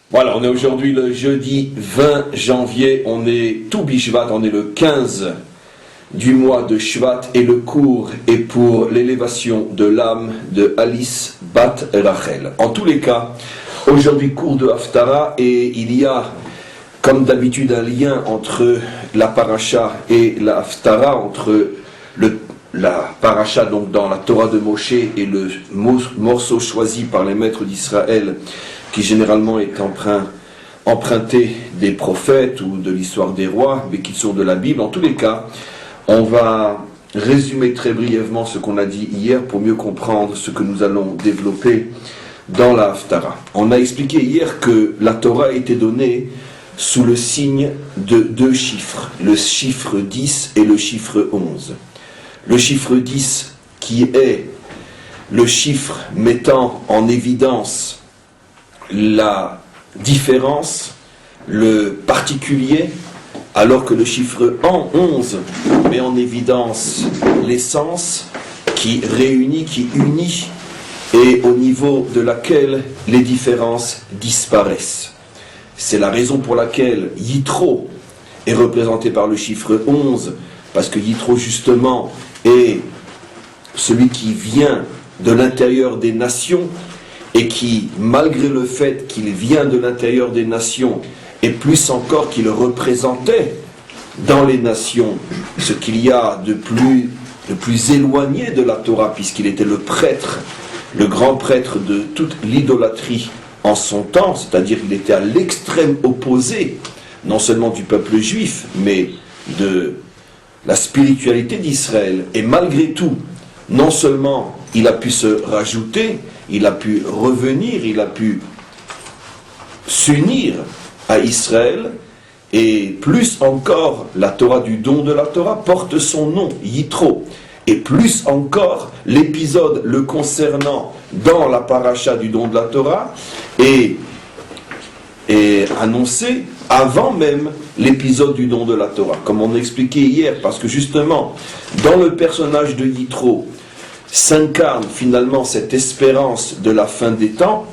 Voilà, on est aujourd'hui le jeudi 20 janvier, on est tout Bishvat, on est le 15 du mois de Shvat et le cours est pour l'élévation de l'âme de Alice Bat Rachel. En tous les cas, aujourd'hui cours de Haftara et il y a comme d'habitude un lien entre la paracha et la Haftara, entre la paracha donc dans la Torah de Moshe et le morceau choisi par les maîtres d'Israël qui généralement est emprunté des prophètes ou de l'histoire des rois, mais qui sont de la Bible. En tous les cas, on va résumer très brièvement ce qu'on a dit hier pour mieux comprendre ce que nous allons développer dans la Haftara. On a expliqué hier que la Torah a été donnée sous le signe de deux chiffres, le chiffre 10 et le chiffre 11. Le chiffre 10 qui est le chiffre mettant en évidence la différence, le particulier, alors que le chiffre 11 met en évidence l'essence qui réunit, qui unit, et au niveau de laquelle les différences disparaissent. C'est la raison pour laquelle Yitro est représenté par le chiffre 11, parce que Yitro justement est celui qui vient de l'intérieur des nations, et qui, malgré le fait qu'il vient de l'intérieur des nations, et plus encore qu'il représentait dans les nations ce qu'il y a de plus éloigné de la Torah, puisqu'il était le prêtre, le grand prêtre de toute l'idolâtrie en son temps, c'est-à-dire qu'il était à l'extrême opposé, non seulement du peuple juif, mais de la spiritualité d'Israël. Et malgré tout, non seulement il a pu se rajouter, il a pu revenir, il a pu s'unir à Israël, et plus encore, la Torah du don de la Torah porte son nom, Yitro, et plus encore, l'épisode le concernant dans la paracha du don de la Torah est annoncé avant même l'épisode du don de la Torah, comme on a expliqué hier, parce que justement, dans le personnage de Yitro, s'incarne finalement cette espérance de la fin des temps,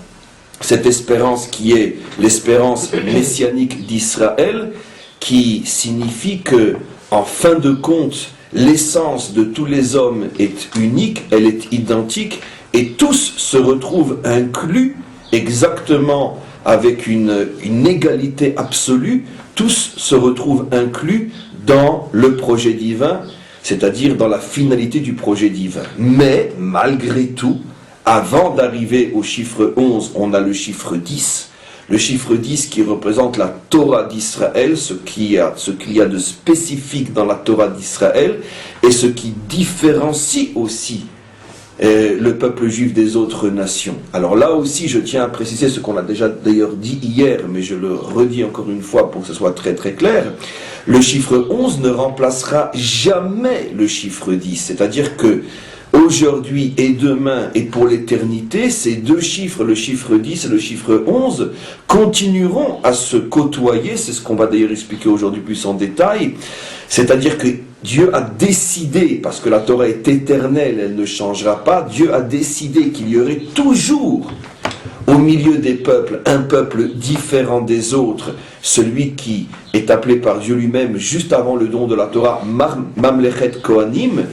cette espérance qui est l'espérance messianique d'Israël, qui signifie que, en fin de compte, l'essence de tous les hommes est unique, elle est identique, et tous se retrouvent inclus exactement avec une égalité absolue, tous se retrouvent inclus dans le projet divin, c'est-à-dire dans la finalité du projet divin. Mais, malgré tout, avant d'arriver au chiffre 11, on a le chiffre 10. Le chiffre 10 qui représente la Torah d'Israël, ce qu'il y a de spécifique dans la Torah d'Israël, et ce qui différencie aussi le peuple juif des autres nations. Alors là aussi, je tiens à préciser ce qu'on a déjà d'ailleurs dit hier, mais je le redis encore une fois pour que ce soit très très clair. Le chiffre 11 ne remplacera jamais le chiffre 10, c'est-à-dire que aujourd'hui et demain et pour l'éternité, ces deux chiffres, le chiffre 10 et le chiffre 11, continueront à se côtoyer, c'est ce qu'on va d'ailleurs expliquer aujourd'hui plus en détail, c'est-à-dire que Dieu a décidé, parce que la Torah est éternelle, elle ne changera pas, Dieu a décidé qu'il y aurait toujours au milieu des peuples, un peuple différent des autres, celui qui est appelé par Dieu lui-même juste avant le don de la Torah, Mamlechet Kohanim,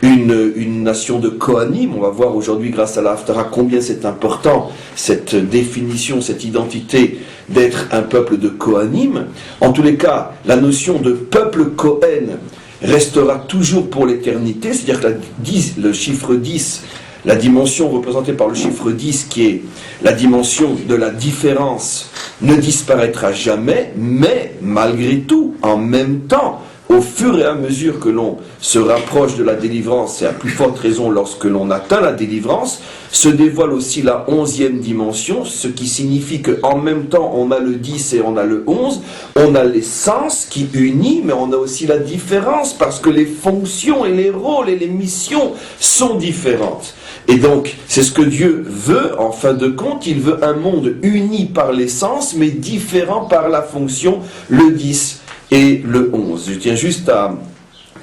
une nation de Kohanim. On va voir aujourd'hui grâce à la Haftara combien c'est important cette définition, cette identité d'être un peuple de Kohanim. En tous les cas, la notion de peuple Kohen restera toujours pour l'éternité, c'est-à-dire que le chiffre 10, la dimension représentée par le chiffre 10, qui est la dimension de la différence, ne disparaîtra jamais, mais malgré tout, en même temps, au fur et à mesure que l'on se rapproche de la délivrance, et à plus forte raison lorsque l'on atteint la délivrance, se dévoile aussi la 11e dimension, ce qui signifie qu'en même temps on a le 10 et on a le 11, on a l'essence qui unit, mais on a aussi la différence, parce que les fonctions et les rôles et les missions sont différentes. Et donc, c'est ce que Dieu veut, en fin de compte, il veut un monde uni par l'essence, mais différent par la fonction, le 10 et le 11. Je tiens juste à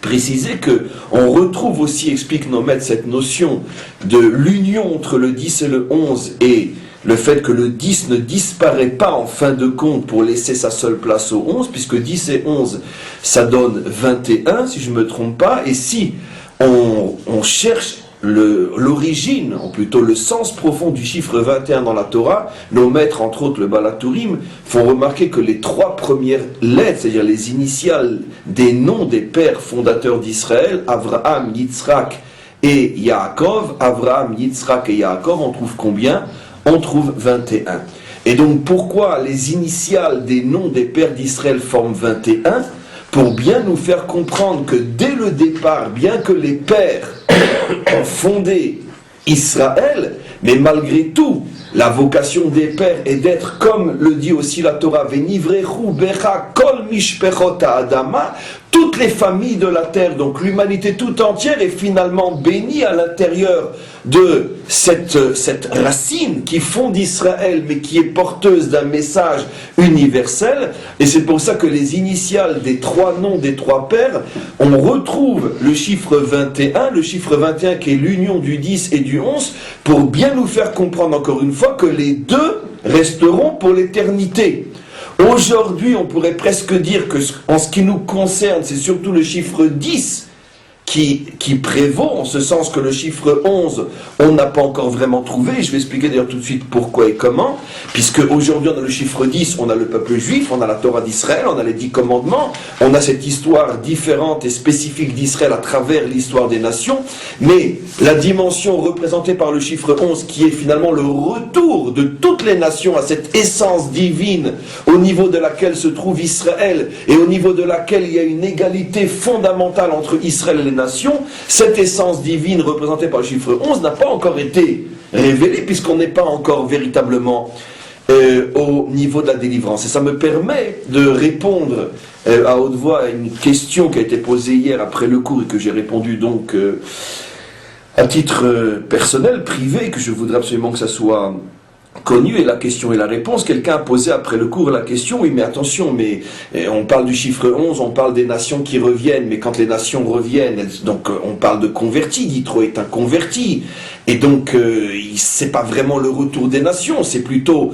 préciser que on retrouve aussi, explique nos maîtres, cette notion de l'union entre le 10 et le 11 et le fait que le 10 ne disparaît pas en fin de compte pour laisser sa seule place au 11, puisque 10 et 11, ça donne 21, si je ne me trompe pas, et si on cherche l'origine, ou plutôt le sens profond du chiffre 21 dans la Torah, nos maîtres, entre autres le Baal HaTurim, font remarquer que les 3 premières lettres, c'est-à-dire les initiales des noms des pères fondateurs d'Israël, Avraham, Yitzhak et Yaakov, Avraham, Yitzhak et Yaakov, on trouve combien? On trouve 21. Et donc pourquoi les initiales des noms des pères d'Israël forment 21? Pour bien nous faire comprendre que dès le départ, bien que les pères ont fondé Israël, mais malgré tout, la vocation des pères est d'être, comme le dit aussi la Torah, Venivrechu becha kol mishpechot ha'adama, toutes les familles de la terre, donc l'humanité tout entière est finalement bénie à l'intérieur de cette racine qui fonde Israël, mais qui est porteuse d'un message universel. Et c'est pour ça que les initiales des 3 noms des 3 pères, on retrouve le chiffre 21, le chiffre 21 qui est l'union du 10 et du 11, pour bien nous faire comprendre encore une fois que les deux resteront pour l'éternité. Aujourd'hui, on pourrait presque dire que, en ce qui nous concerne, c'est surtout le chiffre 10 qui prévaut, en ce sens que le chiffre 11, on n'a pas encore vraiment trouvé. Je vais expliquer d'ailleurs tout de suite pourquoi et comment, puisque aujourd'hui on a le chiffre 10, on a le peuple juif, on a la Torah d'Israël, on a les 10 commandements, on a cette histoire différente et spécifique d'Israël à travers l'histoire des nations, mais la dimension représentée par le chiffre 11, qui est finalement le retour de toutes les nations à cette essence divine, au niveau de laquelle se trouve Israël, et au niveau de laquelle il y a une égalité fondamentale entre Israël et les nations, cette essence divine représentée par le chiffre 11 n'a pas encore été révélée, puisqu'on n'est pas encore véritablement au niveau de la délivrance. Et ça me permet de répondre à haute voix à une question qui a été posée hier après le cours et que j'ai répondu donc à titre personnel, privé, que je voudrais absolument que ça soit connu, et la question et la réponse. Quelqu'un a posé après le cours la question, oui mais attention, mais on parle du chiffre 11, on parle des nations qui reviennent, mais quand les nations reviennent, donc on parle de convertis, Yitro est un converti, et donc c'est pas vraiment le retour des nations, c'est plutôt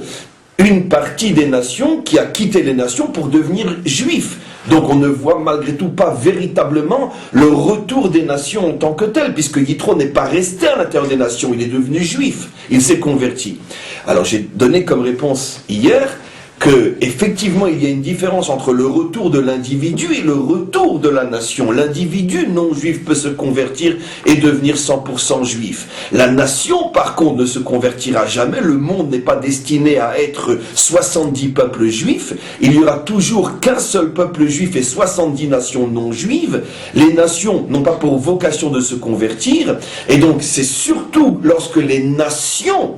une partie des nations qui a quitté les nations pour devenir juif. Donc on ne voit malgré tout pas véritablement le retour des nations en tant que tel, puisque Yitro n'est pas resté à l'intérieur des nations, il est devenu juif, il s'est converti. Alors j'ai donné comme réponse hier que effectivement il y a une différence entre le retour de l'individu et le retour de la nation. L'individu non juif peut se convertir et devenir 100% juif. La nation par contre ne se convertira jamais. Le monde n'est pas destiné à être 70 peuples juifs. Il y aura toujours qu'un seul peuple juif et 70 nations non juives. Les nations n'ont pas pour vocation de se convertir, et donc c'est surtout lorsque les nations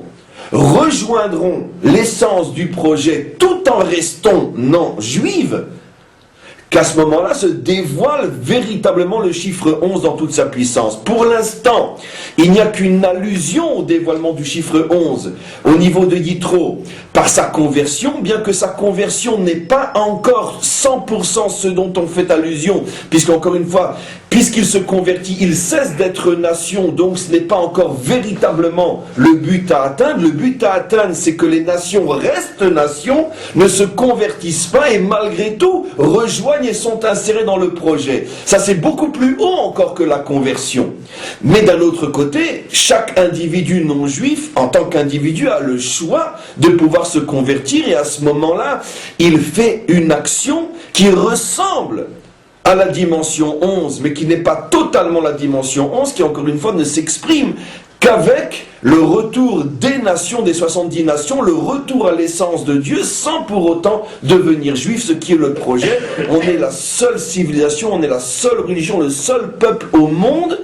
rejoindront l'essence du projet tout en restant non juives, qu'à ce moment-là se dévoile véritablement le chiffre 11 dans toute sa puissance. Pour l'instant, il n'y a qu'une allusion au dévoilement du chiffre 11 au niveau de Yitro par sa conversion, bien que sa conversion n'est pas encore 100% ce dont on fait allusion, puisqu'encore une fois, puisqu'il se convertit, il cesse d'être nation, donc ce n'est pas encore véritablement le but à atteindre. Le but à atteindre, c'est que les nations restent nations, ne se convertissent pas et malgré tout rejoignent et sont insérés dans le projet. Ça, c'est beaucoup plus haut encore que la conversion. Mais d'un autre côté, chaque individu non juif, en tant qu'individu, a le choix de pouvoir se convertir, et à ce moment-là, il fait une action qui ressemble à la dimension 11, mais qui n'est pas totalement la dimension 11, qui encore une fois ne s'exprime qu'avec le retour des nations, des 70 nations, le retour à l'essence de Dieu, sans pour autant devenir juif, ce qui est le projet. On est la seule civilisation, on est la seule religion, le seul peuple au monde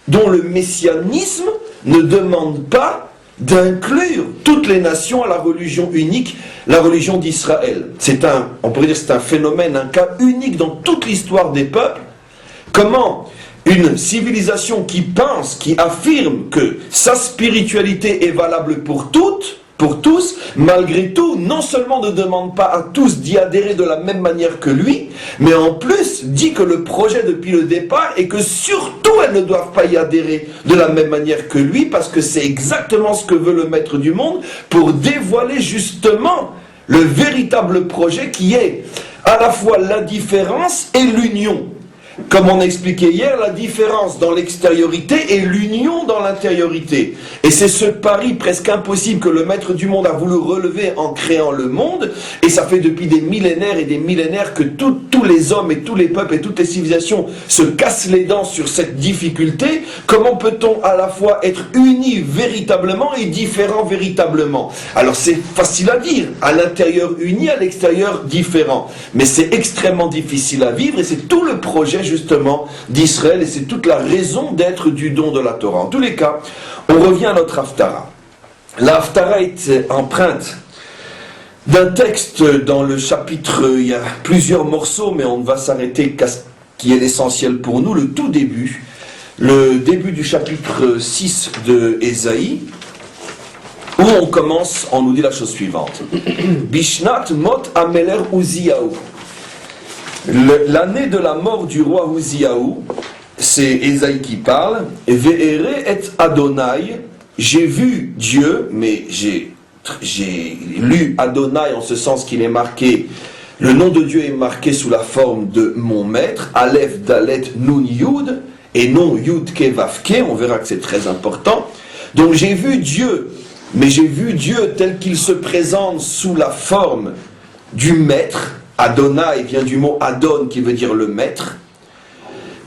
dont le messianisme ne demande pas d'inclure toutes les nations à la religion unique, la religion d'Israël. On pourrait dire que c'est un phénomène, un cas unique dans toute l'histoire des peuples. Comment une civilisation qui pense, qui affirme que sa spiritualité est valable pour toutes, pour tous, malgré tout, non seulement ne demande pas à tous d'y adhérer de la même manière que lui, mais en plus dit que le projet depuis le départ est que surtout elles ne doivent pas y adhérer de la même manière que lui, parce que c'est exactement ce que veut le maître du monde pour dévoiler justement le véritable projet qui est à la fois l'indifférence et l'union. Comme on a expliqué hier, la différence dans l'extériorité et l'union dans l'intériorité. Et c'est ce pari presque impossible que le maître du monde a voulu relever en créant le monde. Et ça fait depuis des millénaires et des millénaires que tous les hommes et tous les peuples et toutes les civilisations se cassent les dents sur cette difficulté. Comment peut-on à la fois être unis véritablement et différents véritablement? Alors c'est facile à dire, à l'intérieur uni, à l'extérieur différent. Mais c'est extrêmement difficile à vivre et c'est tout le projet justement d'Israël et c'est toute la raison d'être du don de la Torah. En tous les cas, on revient à notre Haftarah. La Haftarah est empreinte d'un texte dans le chapitre, il y a plusieurs morceaux, mais on va s'arrêter qu'à ce qui est l'essentiel pour nous, le tout début, le début du chapitre 6 de Ésaïe, où on commence, on nous dit la chose suivante. Bishnat mot ameler Uziyahu. L'année de la mort du roi Uziyahu, c'est Ésaïe qui parle, Ve'ere et Adonai, j'ai vu Dieu, mais j'ai lu Adonai en ce sens qu'il est marqué, le nom de Dieu est marqué sous la forme de mon maître, Aleph, Dalet, Nun, Yud, et non Yud, Ke, Vav, Ke, on verra que c'est très important. Donc j'ai vu Dieu, mais j'ai vu Dieu tel qu'il se présente sous la forme du maître. Adonai vient du mot Adon qui veut dire le maître.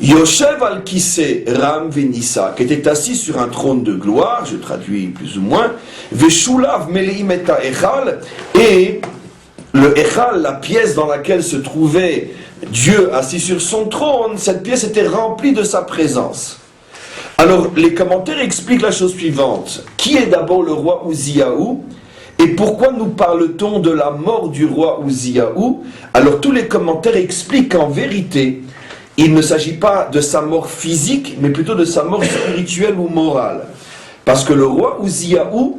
Yoshev al-Kise Ram Venissa, qui était assis sur un trône de gloire, je traduis plus ou moins, Veshulav Meleim et Echal, et le Echal, la pièce dans laquelle se trouvait Dieu assis sur son trône, cette pièce était remplie de sa présence. Alors les commentaires expliquent la chose suivante. Qui est d'abord le roi Uziyahu? Et pourquoi nous parle-t-on de la mort du roi Uziyahu? Alors tous les commentaires expliquent qu'en vérité, il ne s'agit pas de sa mort physique, mais plutôt de sa mort spirituelle ou morale. Parce que le roi Uziyahu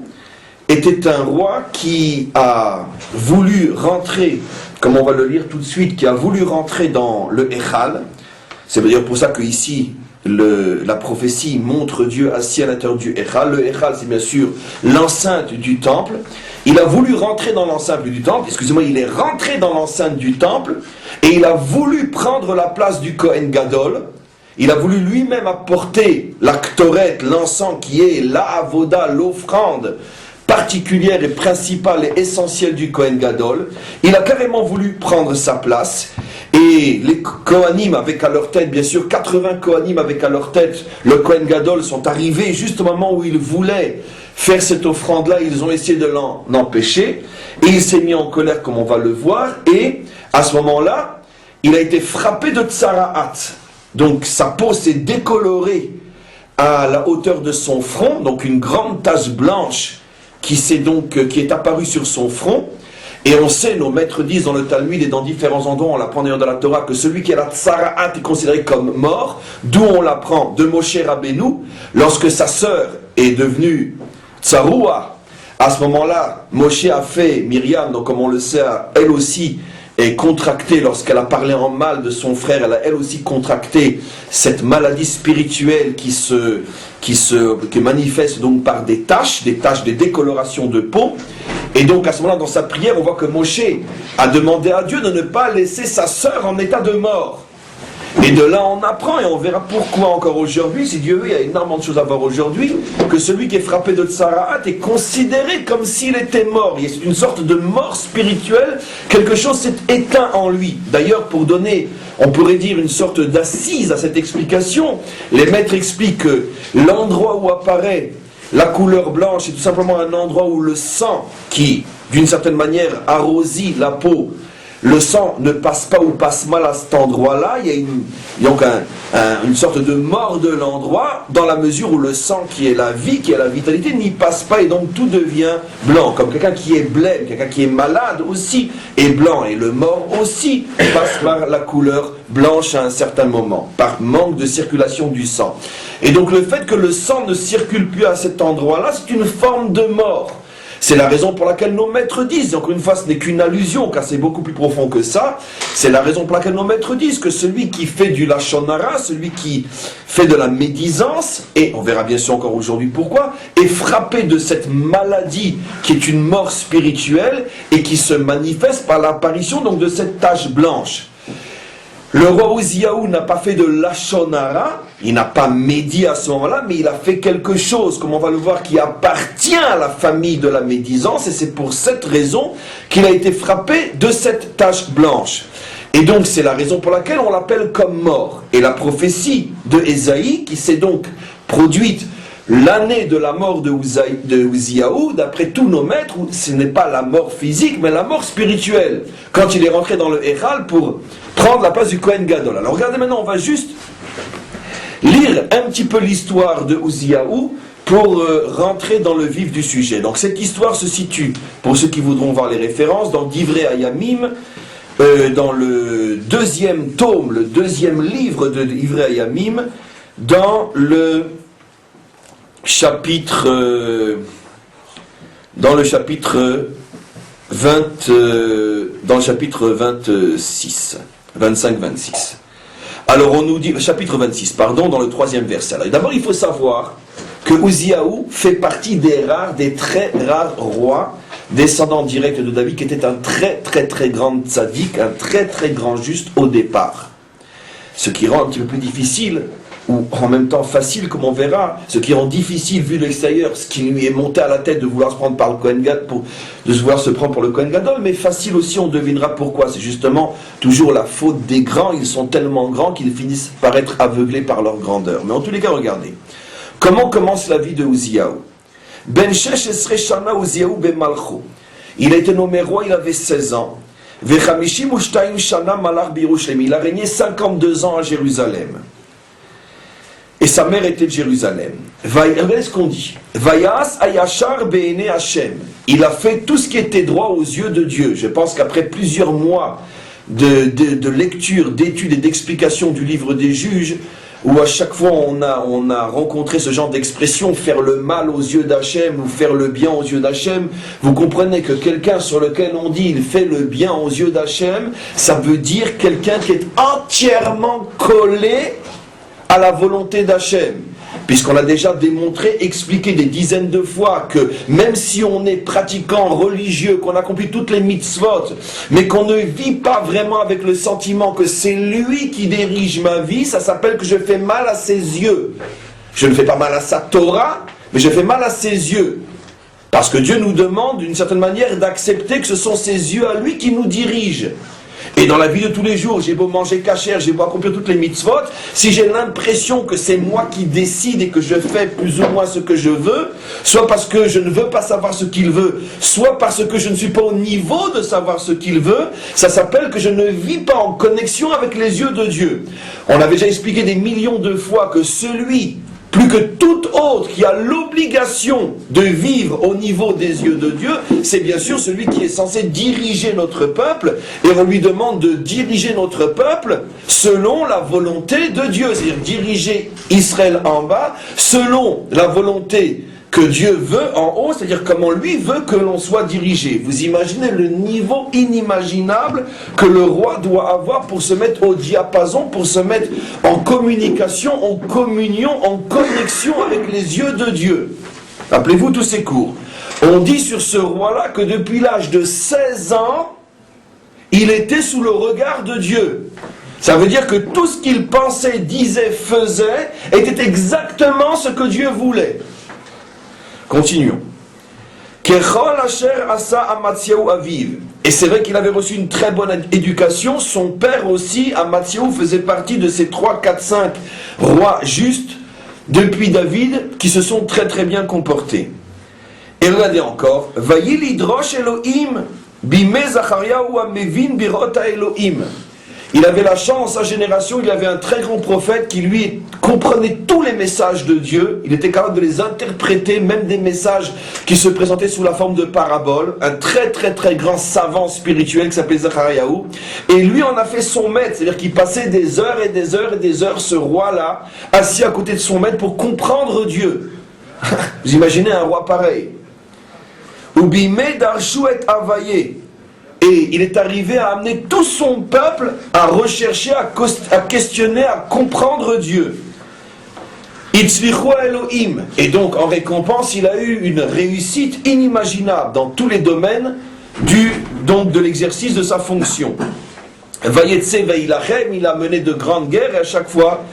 était un roi qui a voulu rentrer, comme on va le lire tout de suite, qui a voulu rentrer dans le Echal. C'est d'ailleurs pour ça qu'ici, la prophétie montre Dieu assis à l'intérieur du Echal. Le Echal, c'est bien sûr l'enceinte du temple. Il a voulu rentrer dans l'enceinte du temple, il est rentré dans l'enceinte du temple, et il a voulu prendre la place du Kohen Gadol. Il a voulu lui-même apporter la Ktoret, l'encens qui est la avoda, l'offrande particulière et principale et essentielle du Kohen Gadol. Il a carrément voulu prendre sa place. Et les Kohanim avec à leur tête, bien sûr, 80 Kohanim avec à leur tête, le Kohen Gadol sont arrivés juste au moment où ils voulaient faire cette offrande-là, ils ont essayé de l'en empêcher, et il s'est mis en colère comme on va le voir, et à ce moment-là, il a été frappé de tsaraat. Donc sa peau s'est décolorée à la hauteur de son front, donc une grande tache blanche qui est apparue sur son front. Et on sait, nos maîtres disent dans le Talmud et dans différents endroits, on l'apprend d'ailleurs de la Torah, que celui qui a la tsaraat est considéré comme mort, d'où on l'apprend de Moshe Rabbeinu, lorsque sa sœur est devenue tsaroua. À ce moment-là, Moshe a fait, Myriam, donc comme on le sait, elle aussi est contractée, lorsqu'elle a parlé en mal de son frère, elle a elle aussi contracté cette maladie spirituelle qui manifeste donc par des taches, des décolorations de peau. Et donc à ce moment-là, dans sa prière, on voit que Moshe a demandé à Dieu de ne pas laisser sa sœur en état de mort. Et de là on apprend, et on verra pourquoi encore aujourd'hui, si Dieu veut, il y a énormément de choses à voir aujourd'hui, que celui qui est frappé de tsaraat est considéré comme s'il était mort. Il y a une sorte de mort spirituelle, quelque chose s'est éteint en lui. D'ailleurs, pour donner, on pourrait dire, une sorte d'assise à cette explication, les maîtres expliquent que l'endroit où apparaît la couleur blanche est tout simplement un endroit où le sang, qui d'une certaine manière arrosit la peau, le sang ne passe pas ou passe mal à cet endroit-là. Il y a donc une sorte de mort de l'endroit, dans la mesure où le sang qui est la vie, qui est la vitalité, n'y passe pas, et donc tout devient blanc. Comme quelqu'un qui est blême, quelqu'un qui est malade aussi est blanc, et le mort aussi passe par la couleur blanche à un certain moment, par manque de circulation du sang. Et donc le fait que le sang ne circule plus à cet endroit-là, c'est une forme de mort. C'est la raison pour laquelle nos maîtres disent, et encore une fois ce n'est qu'une allusion car c'est beaucoup plus profond que ça, c'est la raison pour laquelle nos maîtres disent que celui qui fait du lachon hara, celui qui fait de la médisance, et on verra bien sûr encore aujourd'hui pourquoi, est frappé de cette maladie qui est une mort spirituelle et qui se manifeste par l'apparition donc de cette tache blanche. Le roi Uziyahu n'a pas fait de lachon hara, il n'a pas médit à ce moment-là, mais il a fait quelque chose, comme on va le voir, qui appartient à la famille de la médisance, et c'est pour cette raison qu'il a été frappé de cette tache blanche. Et donc c'est la raison pour laquelle on l'appelle comme mort. Et la prophétie de Ésaïe, qui s'est donc produite l'année de la mort de Uziyahu, d'après tous nos maîtres, ce n'est pas la mort physique, mais la mort spirituelle, quand il est rentré dans le Héral pour prendre la place du Kohen Gadol. Alors regardez maintenant, on va juste lire un petit peu l'histoire de Uziyahu pour rentrer dans le vif du sujet. Donc cette histoire se situe, pour ceux qui voudront voir les références, dans Divrei Hayamim, dans le deuxième tome, le deuxième livre de Divrei Hayamim, dans le chapitre 26. 25-26. Alors on nous dit, chapitre 26, pardon, dans le troisième verset. Alors, d'abord il faut savoir que Uziyahu fait partie des très rares rois descendants directs de David, qui était un très très très grand tzaddik, un très très grand juste au départ. Ce qui rend un petit peu plus difficile, ou en même temps facile, comme on verra, ce qui rend difficile vu de l'extérieur, ce qui lui est monté à la tête de vouloir se prendre par le Kohen Gadol, de vouloir se prendre pour le Kohen Gadol, mais facile aussi, on devinera pourquoi. C'est justement toujours la faute des grands, ils sont tellement grands qu'ils finissent par être aveuglés par leur grandeur. Mais en tous les cas, regardez, comment commence la vie de Uziyahu? Ben Shesh Esre Shana Uziyahu ben Malcho. Il a été nommé roi, il avait 16 ans. Vechamishim Ushtaim Shana Malach Birushalem. Il a régné 52 ans à Jérusalem. Et sa mère était de Jérusalem. Regardez ce qu'on dit. Vayas ayashar be'ene Hashem. Il a fait tout ce qui était droit aux yeux de Dieu. Je pense qu'après plusieurs mois de lecture, d'études et d'explications du livre des juges, où à chaque fois on a rencontré ce genre d'expression, faire le mal aux yeux d'Hachem ou faire le bien aux yeux d'Hachem, vous comprenez que quelqu'un sur lequel on dit il fait le bien aux yeux d'Hachem, ça veut dire quelqu'un qui est entièrement collé à la volonté d'Hachem. Puisqu'on a déjà démontré, expliqué des dizaines de fois que même si on est pratiquant religieux, qu'on accomplit toutes les mitzvot, mais qu'on ne vit pas vraiment avec le sentiment que c'est lui qui dirige ma vie, ça s'appelle que je fais mal à ses yeux. Je ne fais pas mal à sa Torah, mais je fais mal à ses yeux. Parce que Dieu nous demande d'une certaine manière d'accepter que ce sont ses yeux à lui qui nous dirigent. Et dans la vie de tous les jours, j'ai beau manger kasher, j'ai beau accomplir toutes les mitzvot, si j'ai l'impression que c'est moi qui décide et que je fais plus ou moins ce que je veux, soit parce que je ne veux pas savoir ce qu'il veut, soit parce que je ne suis pas au niveau de savoir ce qu'il veut, ça s'appelle que je ne vis pas en connexion avec les yeux de Dieu. On avait déjà expliqué des millions de fois que celui, plus que tout autre, qui a l'obligation de vivre au niveau des yeux de Dieu, c'est bien sûr celui qui est censé diriger notre peuple, et on lui demande de diriger notre peuple selon la volonté de Dieu, c'est-à-dire diriger Israël en bas, selon la volonté que Dieu veut en haut, c'est-à-dire comment lui veut que l'on soit dirigé. Vous imaginez le niveau inimaginable que le roi doit avoir pour se mettre au diapason, pour se mettre en communication, en communion, en connexion avec les yeux de Dieu. Rappelez-vous tous ces cours. On dit sur ce roi-là que depuis l'âge de 16 ans, il était sous le regard de Dieu. Ça veut dire que tout ce qu'il pensait, disait, faisait, était exactement ce que Dieu voulait. Continuons. Et c'est vrai qu'il avait reçu une très bonne éducation. Son père aussi, Amatsiahu, faisait partie de ces 3, 4, 5 rois justes depuis David qui se sont très très bien comportés. Et regardez encore. Vayilidrosh Elohim bime Zachariahu amevin birota Elohim. Il avait la chance, dans sa génération, il avait un très grand prophète qui lui comprenait tous les messages de Dieu. Il était capable de les interpréter, même des messages qui se présentaient sous la forme de paraboles. Un très très très grand savant spirituel qui s'appelait Zachariahu. Et lui en a fait son maître, c'est-à-dire qu'il passait des heures et des heures et des heures, ce roi-là, assis à côté de son maître pour comprendre Dieu. Vous imaginez un roi pareil. Ubime darshu et avaye. Et il est arrivé à amener tout son peuple à rechercher, à questionner, à comprendre Dieu. Itzlichu Elohim. Et donc, en récompense, il a eu une réussite inimaginable dans tous les domaines de l'exercice de sa fonction. Vayetse veilachem, il a mené de grandes guerres et à chaque fois,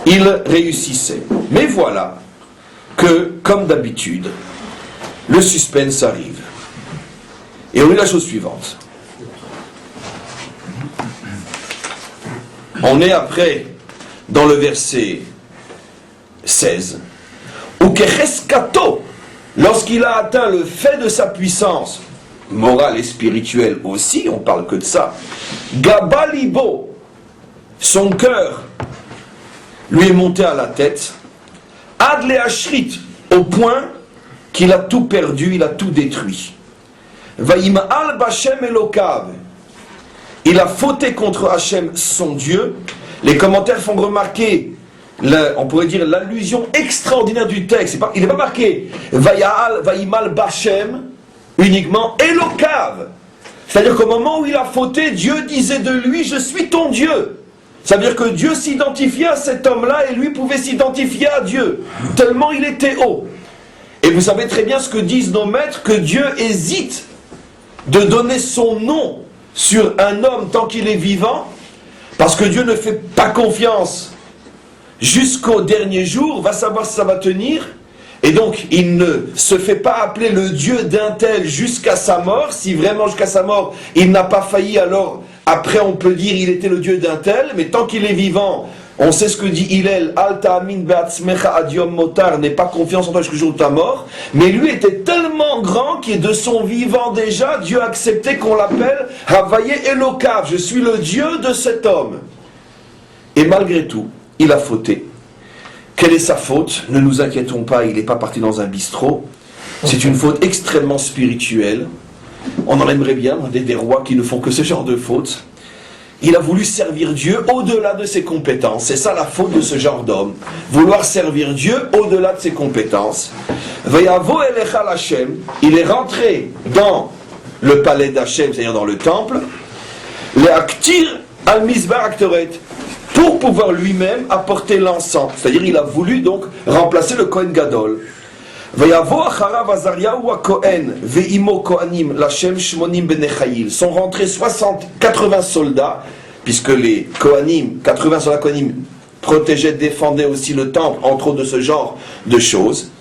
il réussissait. Mais voilà que, comme d'habitude, le suspense arrive. Et on lit la chose suivante. On est après, dans le verset 16, ou kecheskato, lorsqu'il a atteint le fait de sa puissance, morale et spirituelle aussi, on parle que de ça, Gabalibo, son cœur lui est monté à la tête, Adle Ashrit, au point qu'il a tout perdu, il a tout détruit. Vaïma'al Bashem Elokav, il a fauté contre Hachem, son Dieu. Les commentaires font remarquer, on pourrait dire, l'allusion extraordinaire du texte. Il n'est pas marqué Vaïmal Bashem uniquement Elokav. C'est-à-dire qu'au moment où il a fauté, Dieu disait de lui, je suis ton Dieu. Ça veut dire que Dieu s'identifiait à cet homme-là et lui pouvait s'identifier à Dieu, tellement il était haut. Et vous savez très bien ce que disent nos maîtres, que Dieu hésite de donner son nom sur un homme tant qu'il est vivant, parce que Dieu ne fait pas confiance jusqu'au dernier jour, va savoir si ça va tenir, et donc il ne se fait pas appeler le Dieu d'un tel jusqu'à sa mort. Si vraiment jusqu'à sa mort il n'a pas failli, alors après on peut dire il était le Dieu d'un tel, mais tant qu'il est vivant, on sait ce que dit Hillel, Al ta'amin be'atzmecha ad yom motar, n'aie pas confiance en toi jusqu'au jour de ta mort. Mais lui était tellement grand qu'il est de son vivant déjà, Dieu a accepté qu'on l'appelle Havaye Elokav, je suis le Dieu de cet homme. Et malgré tout, il a fauté. Quelle est sa faute? Ne nous inquiétons pas, il n'est pas parti dans un bistrot. C'est une faute extrêmement spirituelle. On en aimerait bien, des rois qui ne font que ce genre de fautes. Il a voulu servir Dieu au-delà de ses compétences. C'est ça la faute de ce genre d'homme. Vouloir servir Dieu au-delà de ses compétences. Vayavo elechal Hashem. Il est rentré dans le palais d'Hachem, c'est-à-dire dans le temple. Le aktir al misbar akteret. Pour pouvoir lui-même apporter l'encens. C'est-à-dire il a voulu donc remplacer le Kohen Gadol. Vayavo acharav Azariahu ha-Kohen ve'imo Kohanim Lashem Shmonim Benechaïl. Sont rentrés 80 soldats, puisque les Kohanim, 80 soldats Kohanim protégeaient, défendaient aussi le temple, entre autres de ce genre de choses.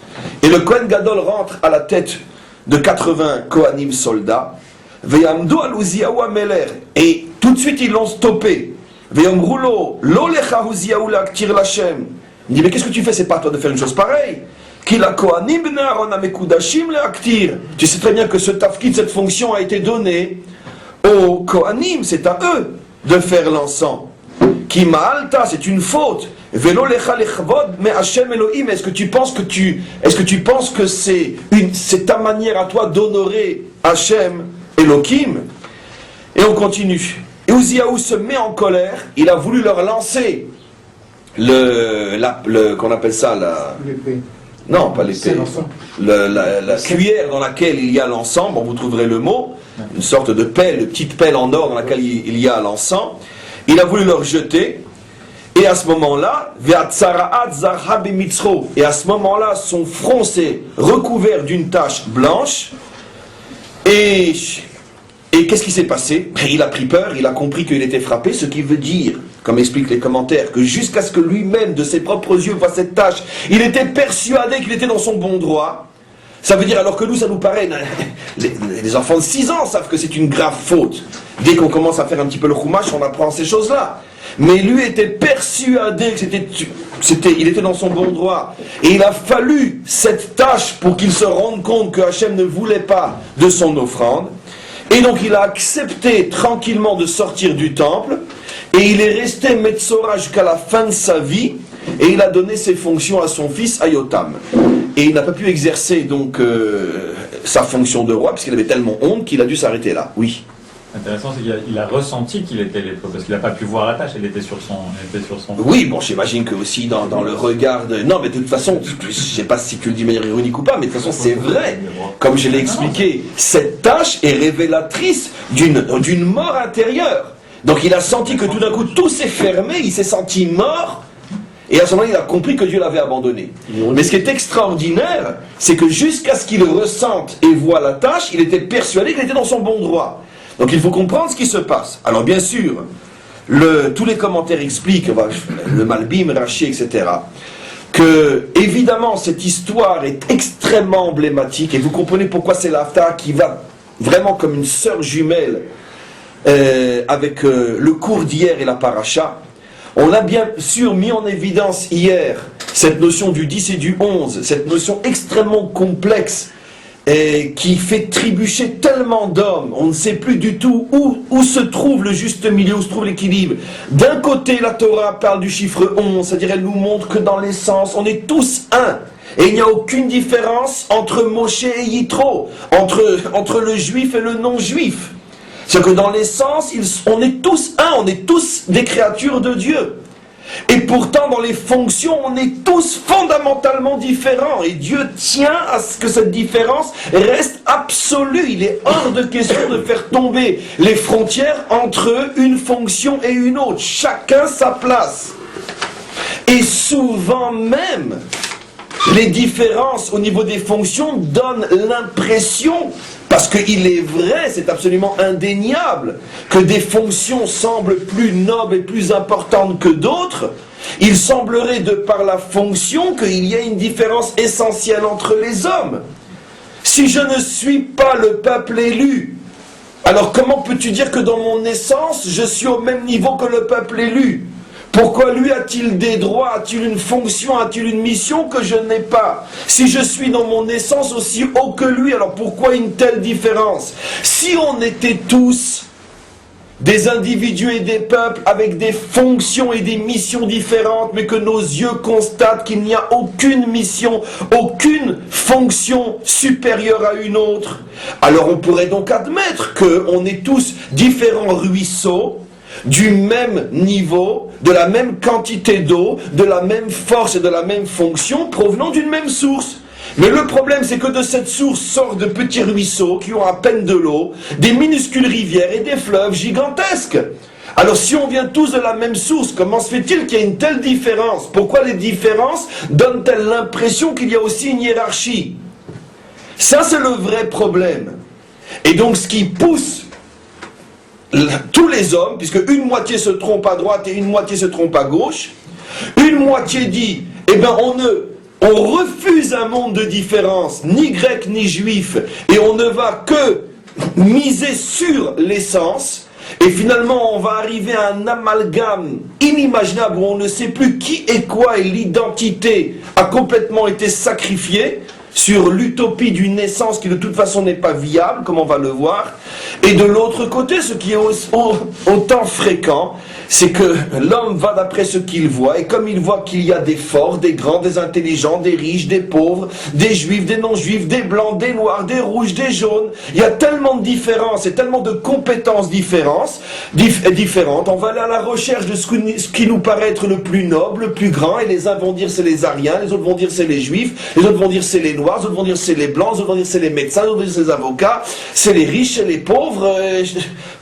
Et le Kohen Gadol rentre à la tête de 80 Kohanim soldats. Ve'yamdu al Uziyahu ha-Melech. Et tout de suite ils l'ont stoppé. Ve'yomrulo lo lecha Uziyahu la'aktir Lashem. Il dit mais qu'est-ce que tu fais? C'est pas à toi de faire une chose pareille. Tu sais très bien que ce tafkid, cette fonction a été donnée aux Kohanim, c'est à eux de faire l'encens. Ki ma'alta, c'est une faute. Velo lecha lechvod me Hashem Elohim. Est-ce que tu penses que c'est ta manière à toi d'honorer Hashem Elohim? Et on continue. Et Uziyahu se met en colère. Il a voulu leur lancer qu'on appelle ça l'épée. Non, pas l'épée. La cuillère dans laquelle il y a l'encens, bon, vous trouverez le mot, une sorte de pelle, une petite pelle en or dans laquelle il y a l'encens. Il a voulu leur jeter, et à ce moment-là, et à ce moment-là, son front s'est recouvert d'une tache blanche, et qu'est-ce qui s'est passé? Il a pris peur, il a compris qu'il était frappé, ce qui veut dire, comme expliquent les commentaires, que jusqu'à ce que lui-même, de ses propres yeux, voit cette tache, il était persuadé qu'il était dans son bon droit. Ça veut dire, alors que nous, ça nous paraît, les enfants de 6 ans savent que c'est une grave faute. Dès qu'on commence à faire un petit peu le chumash, on apprend ces choses-là. Mais lui était persuadé que il était dans son bon droit. Et il a fallu cette tâche pour qu'il se rende compte que Hachem ne voulait pas de son offrande. Et donc il a accepté tranquillement de sortir du temple, et il est resté Metzora jusqu'à la fin de sa vie, et il a donné ses fonctions à son fils Ayotam. Et il n'a pas pu exercer donc sa fonction de roi, puisqu'il avait tellement honte qu'il a dû s'arrêter là. Oui. Intéressant, c'est qu'il a ressenti qu'il était lépreux, parce qu'il n'a pas pu voir la tache, elle était sur son... Oui, bon, j'imagine que aussi dans le regard de... Non, mais de toute façon, je sais pas si tu le dis de manière ironique ou pas, mais de toute façon, c'est vrai. Comme je l'ai expliqué, cette tâche est révélatrice d'une mort intérieure. Donc il a senti que tout d'un coup, tout s'est fermé, il s'est senti mort, et à ce moment-là, il a compris que Dieu l'avait abandonné. Mais ce qui est extraordinaire, c'est que jusqu'à ce qu'il ressente et voit la tâche, il était persuadé qu'il était dans son bon droit. Donc il faut comprendre ce qui se passe. Alors bien sûr, tous les commentaires expliquent, le Malbim, Rashi, etc., que évidemment cette histoire est extrêmement emblématique, et vous comprenez pourquoi c'est l'Haftarah qui va vraiment comme une sœur jumelle avec le cours d'hier et la paracha. On a bien sûr mis en évidence hier cette notion du 10 et du 11, cette notion extrêmement complexe, et qui fait trébucher tellement d'hommes. On ne sait plus du tout où se trouve le juste milieu, où se trouve l'équilibre. D'un côté, la Torah parle du chiffre 11, c'est-à-dire elle nous montre que dans l'essence, on est tous un. Et il n'y a aucune différence entre Moshe et Yitro, entre le juif et le non-juif. C'est que dans l'essence, on est tous un, on est tous des créatures de Dieu. Et pourtant, dans les fonctions, on est tous fondamentalement différents. Et Dieu tient à ce que cette différence reste absolue. Il est hors de question de faire tomber les frontières entre une fonction et une autre. Chacun sa place. Et souvent même, les différences au niveau des fonctions donnent l'impression, parce qu'il est vrai, c'est absolument indéniable, que des fonctions semblent plus nobles et plus importantes que d'autres. Il semblerait, de par la fonction, qu'il y a une différence essentielle entre les hommes. Si je ne suis pas le peuple élu, alors comment peux-tu dire que dans mon essence, je suis au même niveau que le peuple élu ? Pourquoi lui a-t-il des droits, a-t-il une fonction, a-t-il une mission que je n'ai pas? Si je suis dans mon essence aussi haut que lui, alors pourquoi une telle différence? Si on était tous des individus et des peuples avec des fonctions et des missions différentes, mais que nos yeux constatent qu'il n'y a aucune mission, aucune fonction supérieure à une autre, alors on pourrait donc admettre qu'on est tous différents ruisseaux, du même niveau, de la même quantité d'eau, de la même force et de la même fonction, provenant d'une même source. Mais le problème, c'est que de cette source sortent de petits ruisseaux qui ont à peine de l'eau, des minuscules rivières et des fleuves gigantesques. Alors si on vient tous de la même source, comment se fait-il qu'il y ait une telle différence? Pourquoi les différences donnent-elles l'impression qu'il y a aussi une hiérarchie? Ça, c'est le vrai problème. Et donc, ce qui pousse tous les hommes, puisque une moitié se trompe à droite et une moitié se trompe à gauche, une moitié dit, eh bien on refuse un monde de différence, ni grec ni juif, et on ne va que miser sur l'essence, et finalement on va arriver à un amalgame inimaginable où on ne sait plus qui est quoi, et l'identité a complètement été sacrifiée sur l'utopie d'une naissance qui de toute façon n'est pas viable, comme on va le voir. Et de l'autre côté, ce qui est autant fréquent, c'est que l'homme va d'après ce qu'il voit, et comme il voit qu'il y a des forts, des grands, des intelligents, des riches, des pauvres, des juifs, des non-juifs, des blancs, des noirs, des rouges, des jaunes, il y a tellement de différences et tellement de compétences différentes, on va aller à la recherche de ce qui nous paraît être le plus noble, le plus grand, et les uns vont dire c'est les Ariens, les autres vont dire c'est les juifs, les autres vont dire c'est les noirs, les autres vont dire c'est les blancs, les autres vont dire c'est les médecins, les autres vont dire c'est les avocats, c'est les riches, c'est les pauvres,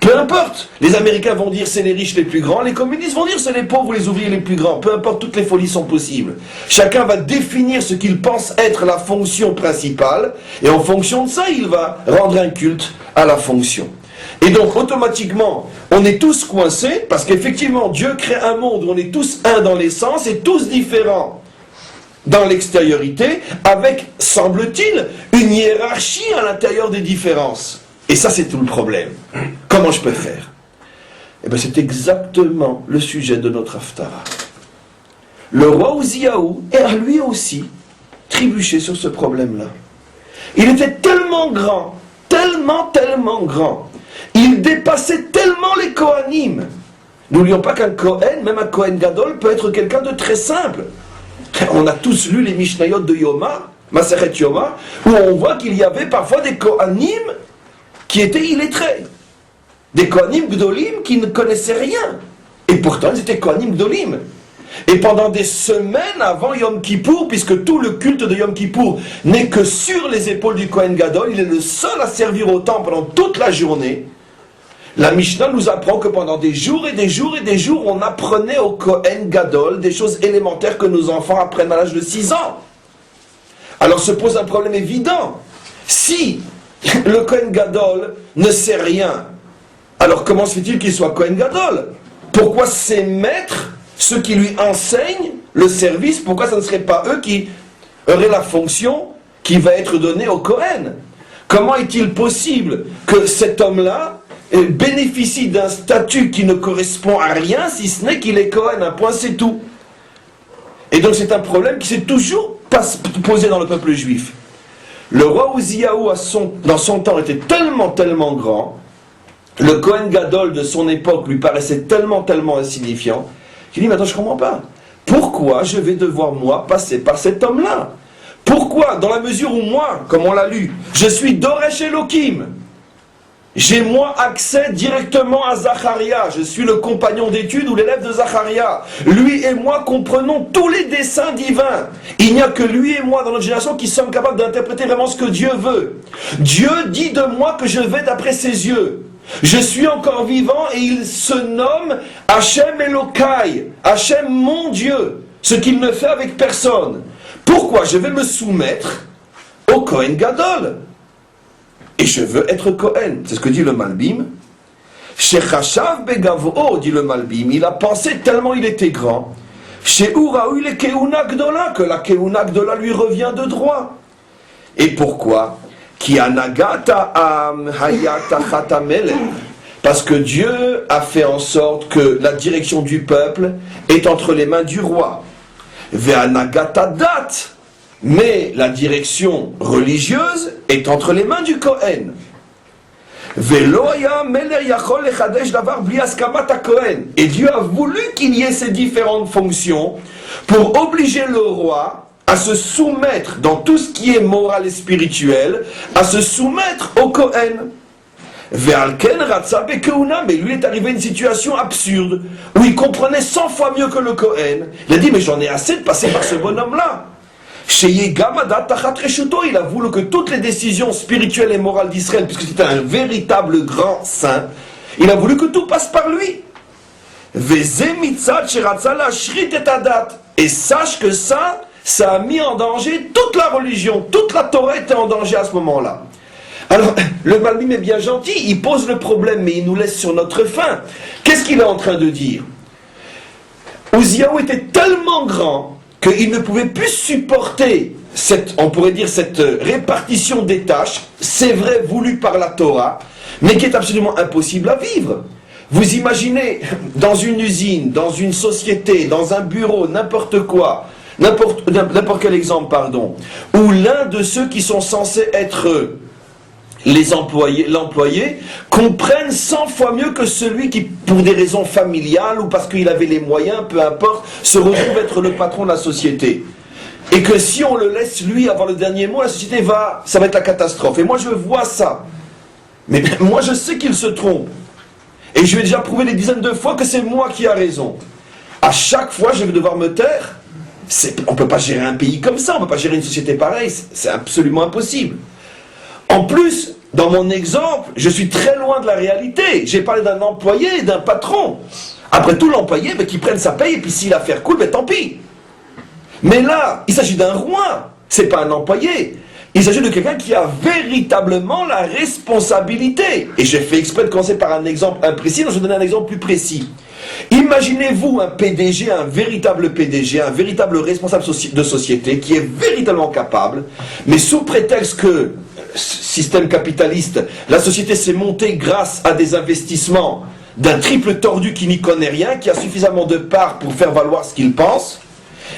peu importe. Les Américains vont dire c'est les riches les plus grands, les communistes vont dire c'est les pauvres ou les ouvriers les plus grands, peu importe, toutes les folies sont possibles. Chacun va définir ce qu'il pense être la fonction principale, et en fonction de ça, il va rendre un culte à la fonction. Et donc, automatiquement, on est tous coincés, parce qu'effectivement, Dieu crée un monde où on est tous un dans l'essence et tous différents dans l'extériorité, avec, semble-t-il, une hiérarchie à l'intérieur des différences. Et ça, c'est tout le problème. Comment je peux faire? Eh bien, c'est exactement le sujet de notre Haftarah. Le roi Ouziaou est lui aussi trébuché sur ce problème-là. Il était tellement grand, tellement grand. Il dépassait tellement les Kohanim. N'oublions pas qu'un Kohen, même un Kohen Gadol, peut être quelqu'un de très simple. On a tous lu les Mishnayot de Yoma, Masechet Yoma, où on voit qu'il y avait parfois des Kohanim qui étaient illettrés. des Kohanim Gdolim qui ne connaissaient rien. Et pourtant, ils étaient Kohanim Gdolim. Et pendant des semaines avant Yom Kippour, puisque tout le culte de Yom Kippour n'est que sur les épaules du Kohen Gadol, il est le seul à servir au temple pendant toute la journée. La Mishnah nous apprend que pendant des jours et des jours et des jours, on apprenait au Kohen Gadol des choses élémentaires que nos enfants apprennent à l'âge de 6 ans. Alors se pose un problème évident. Si le Kohen Gadol ne sait rien, alors comment se fait-il qu'il soit Kohen Gadol? Pourquoi ses maîtres, ceux qui lui enseignent le service, pourquoi ça ne serait pas eux qui auraient la fonction qui va être donnée au Kohen? Comment est-il possible que cet homme-là bénéficie d'un statut qui ne correspond à rien, si ce n'est qu'il est Kohen, un point c'est tout. Et donc c'est un problème qui s'est toujours posé dans le peuple juif. Le roi Uziyahu, dans son temps, était tellement grand, le Kohen Gadol de son époque lui paraissait tellement insignifiant, qu'il dit, mais attends, je ne comprends pas. Pourquoi je vais devoir, moi, passer par cet homme-là? Pourquoi? Dans la mesure où moi, comme on l'a lu, je suis Doresh Elohim, j'ai moi accès directement à Zacharia, je suis le compagnon d'études ou l'élève de Zacharia. Lui et moi comprenons tous les desseins divins. Il n'y a que lui et moi dans notre génération qui sommes capables d'interpréter vraiment ce que Dieu veut. Dieu dit de moi que je vais d'après ses yeux. Je suis encore vivant et il se nomme Hachem Elokai, Hachem mon Dieu, ce qu'il ne fait avec personne. Pourquoi je vais me soumettre au Kohen Gadol? Et je veux être Kohen. C'est ce que dit le Malbim. Shechachav begavo, dit le Malbim. Il a pensé tellement il était grand. She'uraou le keuna gdola, que la keuna gdola lui revient de droit. Et pourquoi? Ki anagata am hayata chatamele. Parce que Dieu a fait en sorte que la direction du peuple est entre les mains du roi. Ve'anagata dat. Mais la direction religieuse est entre les mains du Kohen. Et Dieu a voulu qu'il y ait ces différentes fonctions pour obliger le roi à se soumettre dans tout ce qui est moral et spirituel, à se soumettre au Kohen. Mais lui est arrivé une situation absurde où il comprenait 100 fois mieux que le Kohen. Il a dit, mais j'en ai assez de passer par ce bonhomme-là. Il a voulu que toutes les décisions spirituelles et morales d'Israël, puisque c'était un véritable grand saint, il a voulu que tout passe par lui. Et sache que ça a mis en danger toute la religion, toute la Torah était en danger à ce moment-là. Alors, le Malbim est bien gentil, il pose le problème, mais il nous laisse sur notre faim. Qu'est-ce qu'il est en train de dire? Uziyahu était tellement grand qu'il ne pouvait plus supporter cette répartition des tâches, c'est vrai, voulu par la Torah, mais qui est absolument impossible à vivre. Vous imaginez, dans une usine, dans une société, dans un bureau, n'importe quel exemple, où l'un de ceux qui sont censés être l'employé, comprennent 100 fois mieux que celui qui, pour des raisons familiales ou parce qu'il avait les moyens, peu importe, se retrouve être le patron de la société. Et que si on le laisse lui avoir le dernier mot, la société ça va être la catastrophe. Et moi je vois ça. Mais moi je sais qu'il se trompe. Et je vais déjà prouver des dizaines de fois que c'est moi qui a raison. À chaque fois je vais devoir me taire. On ne peut pas gérer un pays comme ça, on ne peut pas gérer une société pareille, c'est absolument impossible. En plus, dans mon exemple, je suis très loin de la réalité. J'ai parlé d'un employé, d'un patron. Après tout, l'employé, qui prenne sa paye, et puis si l'affaire coule, tant pis. Mais là, il s'agit d'un roi, c'est pas un employé. Il s'agit de quelqu'un qui a véritablement la responsabilité. Et j'ai fait exprès de commencer par un exemple imprécis, donc je vais donner un exemple plus précis. Imaginez-vous un PDG, un véritable responsable de société qui est véritablement capable, mais sous prétexte que, système capitaliste, la société s'est montée grâce à des investissements d'un triple tordu qui n'y connaît rien, qui a suffisamment de parts pour faire valoir ce qu'il pense,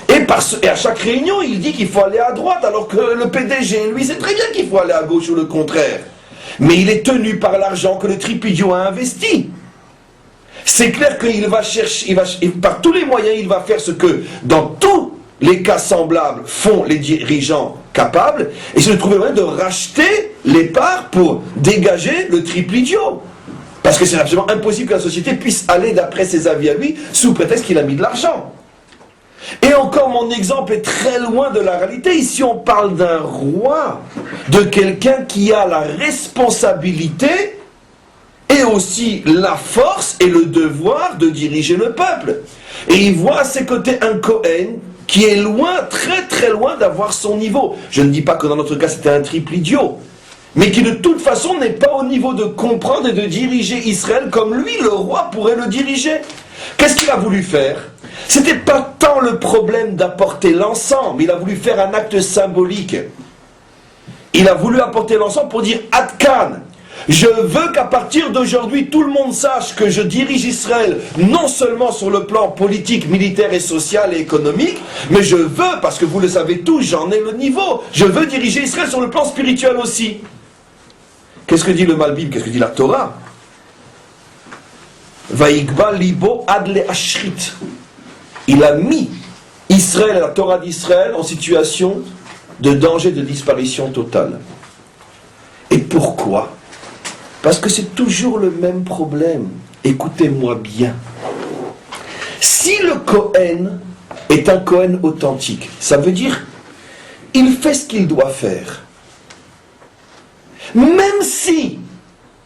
et à chaque réunion, il dit qu'il faut aller à droite, alors que le PDG, lui, sait très bien qu'il faut aller à gauche ou le contraire. Mais il est tenu par l'argent que le triple idiot a investi. C'est clair qu'il va chercher, par tous les moyens, il va faire ce que, dans tous les cas semblables, font les dirigeants capables, et c'est de trouver le moyen de racheter les parts pour dégager le triple idiot. Parce que c'est absolument impossible que la société puisse aller d'après ses avis à lui, sous prétexte qu'il a mis de l'argent. Et encore, mon exemple est très loin de la réalité. Ici, on parle d'un roi, de quelqu'un qui a la responsabilité et aussi la force et le devoir de diriger le peuple. Et il voit à ses côtés un Cohen qui est loin, très très loin d'avoir son niveau. Je ne dis pas que dans notre cas c'était un triple idiot, mais qui de toute façon n'est pas au niveau de comprendre et de diriger Israël comme lui, le roi, pourrait le diriger. Qu'est-ce qu'il a voulu faire? C'était pas tant le problème d'apporter l'encens, mais il a voulu faire un acte symbolique. Il a voulu apporter l'encens pour dire « Adkan ». Je veux qu'à partir d'aujourd'hui, tout le monde sache que je dirige Israël, non seulement sur le plan politique, militaire et social et économique, mais je veux, parce que vous le savez tous, j'en ai le niveau, je veux diriger Israël sur le plan spirituel aussi. Qu'est-ce que dit le Malbim? Qu'est-ce que dit la Torah? Vaïkba libo adle ashrit. Il a mis Israël, la Torah d'Israël, en situation de danger de disparition totale. Et pourquoi? Parce que c'est toujours le même problème. Écoutez-moi bien. Si le Cohen est un Cohen authentique, ça veut dire il fait ce qu'il doit faire. Même si,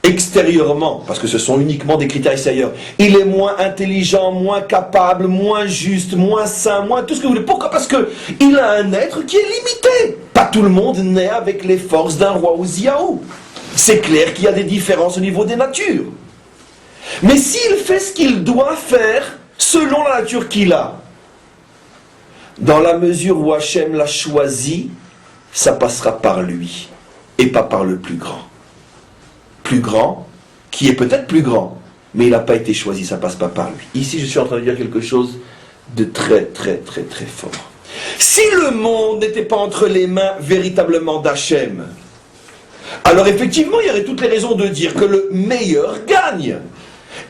extérieurement, parce que ce sont uniquement des critères extérieurs, il est moins intelligent, moins capable, moins juste, moins saint, moins tout ce que vous voulez. Pourquoi? Parce qu'il a un être qui est limité. Pas tout le monde naît avec les forces d'un roi Uziaou. C'est clair qu'il y a des différences au niveau des natures. Mais s'il fait ce qu'il doit faire, selon la nature qu'il a, dans la mesure où Hachem l'a choisi, ça passera par lui, et pas par le plus grand. Plus grand, qui est peut-être plus grand, mais il n'a pas été choisi, ça passe pas par lui. Ici, je suis en train de dire quelque chose de très, très, très, très fort. Si le monde n'était pas entre les mains véritablement d'Hachem, alors effectivement, il y aurait toutes les raisons de dire que le meilleur gagne.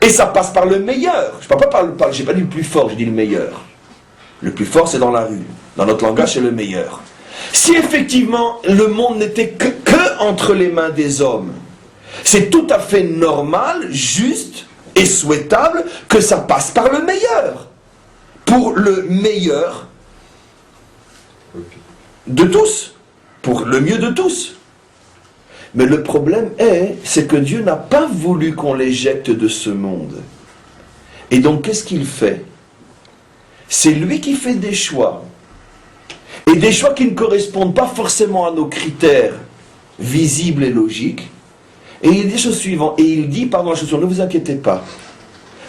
Et ça passe par le meilleur. Je n'ai pas dit le plus fort, j'ai dit le meilleur. Le plus fort, c'est dans la rue. Dans notre langage, c'est le meilleur. Si effectivement, le monde n'était que entre les mains des hommes, c'est tout à fait normal, juste et souhaitable que ça passe par le meilleur. Pour le meilleur de tous. Pour le mieux de tous. Mais le problème c'est que Dieu n'a pas voulu qu'on l'éjecte de ce monde. Et donc, qu'est-ce qu'il fait? C'est lui qui fait des choix. Et des choix qui ne correspondent pas forcément à nos critères visibles et logiques. Et il dit les choses suivantes. Et il dit, pardon, la chose suivante, ne vous inquiétez pas.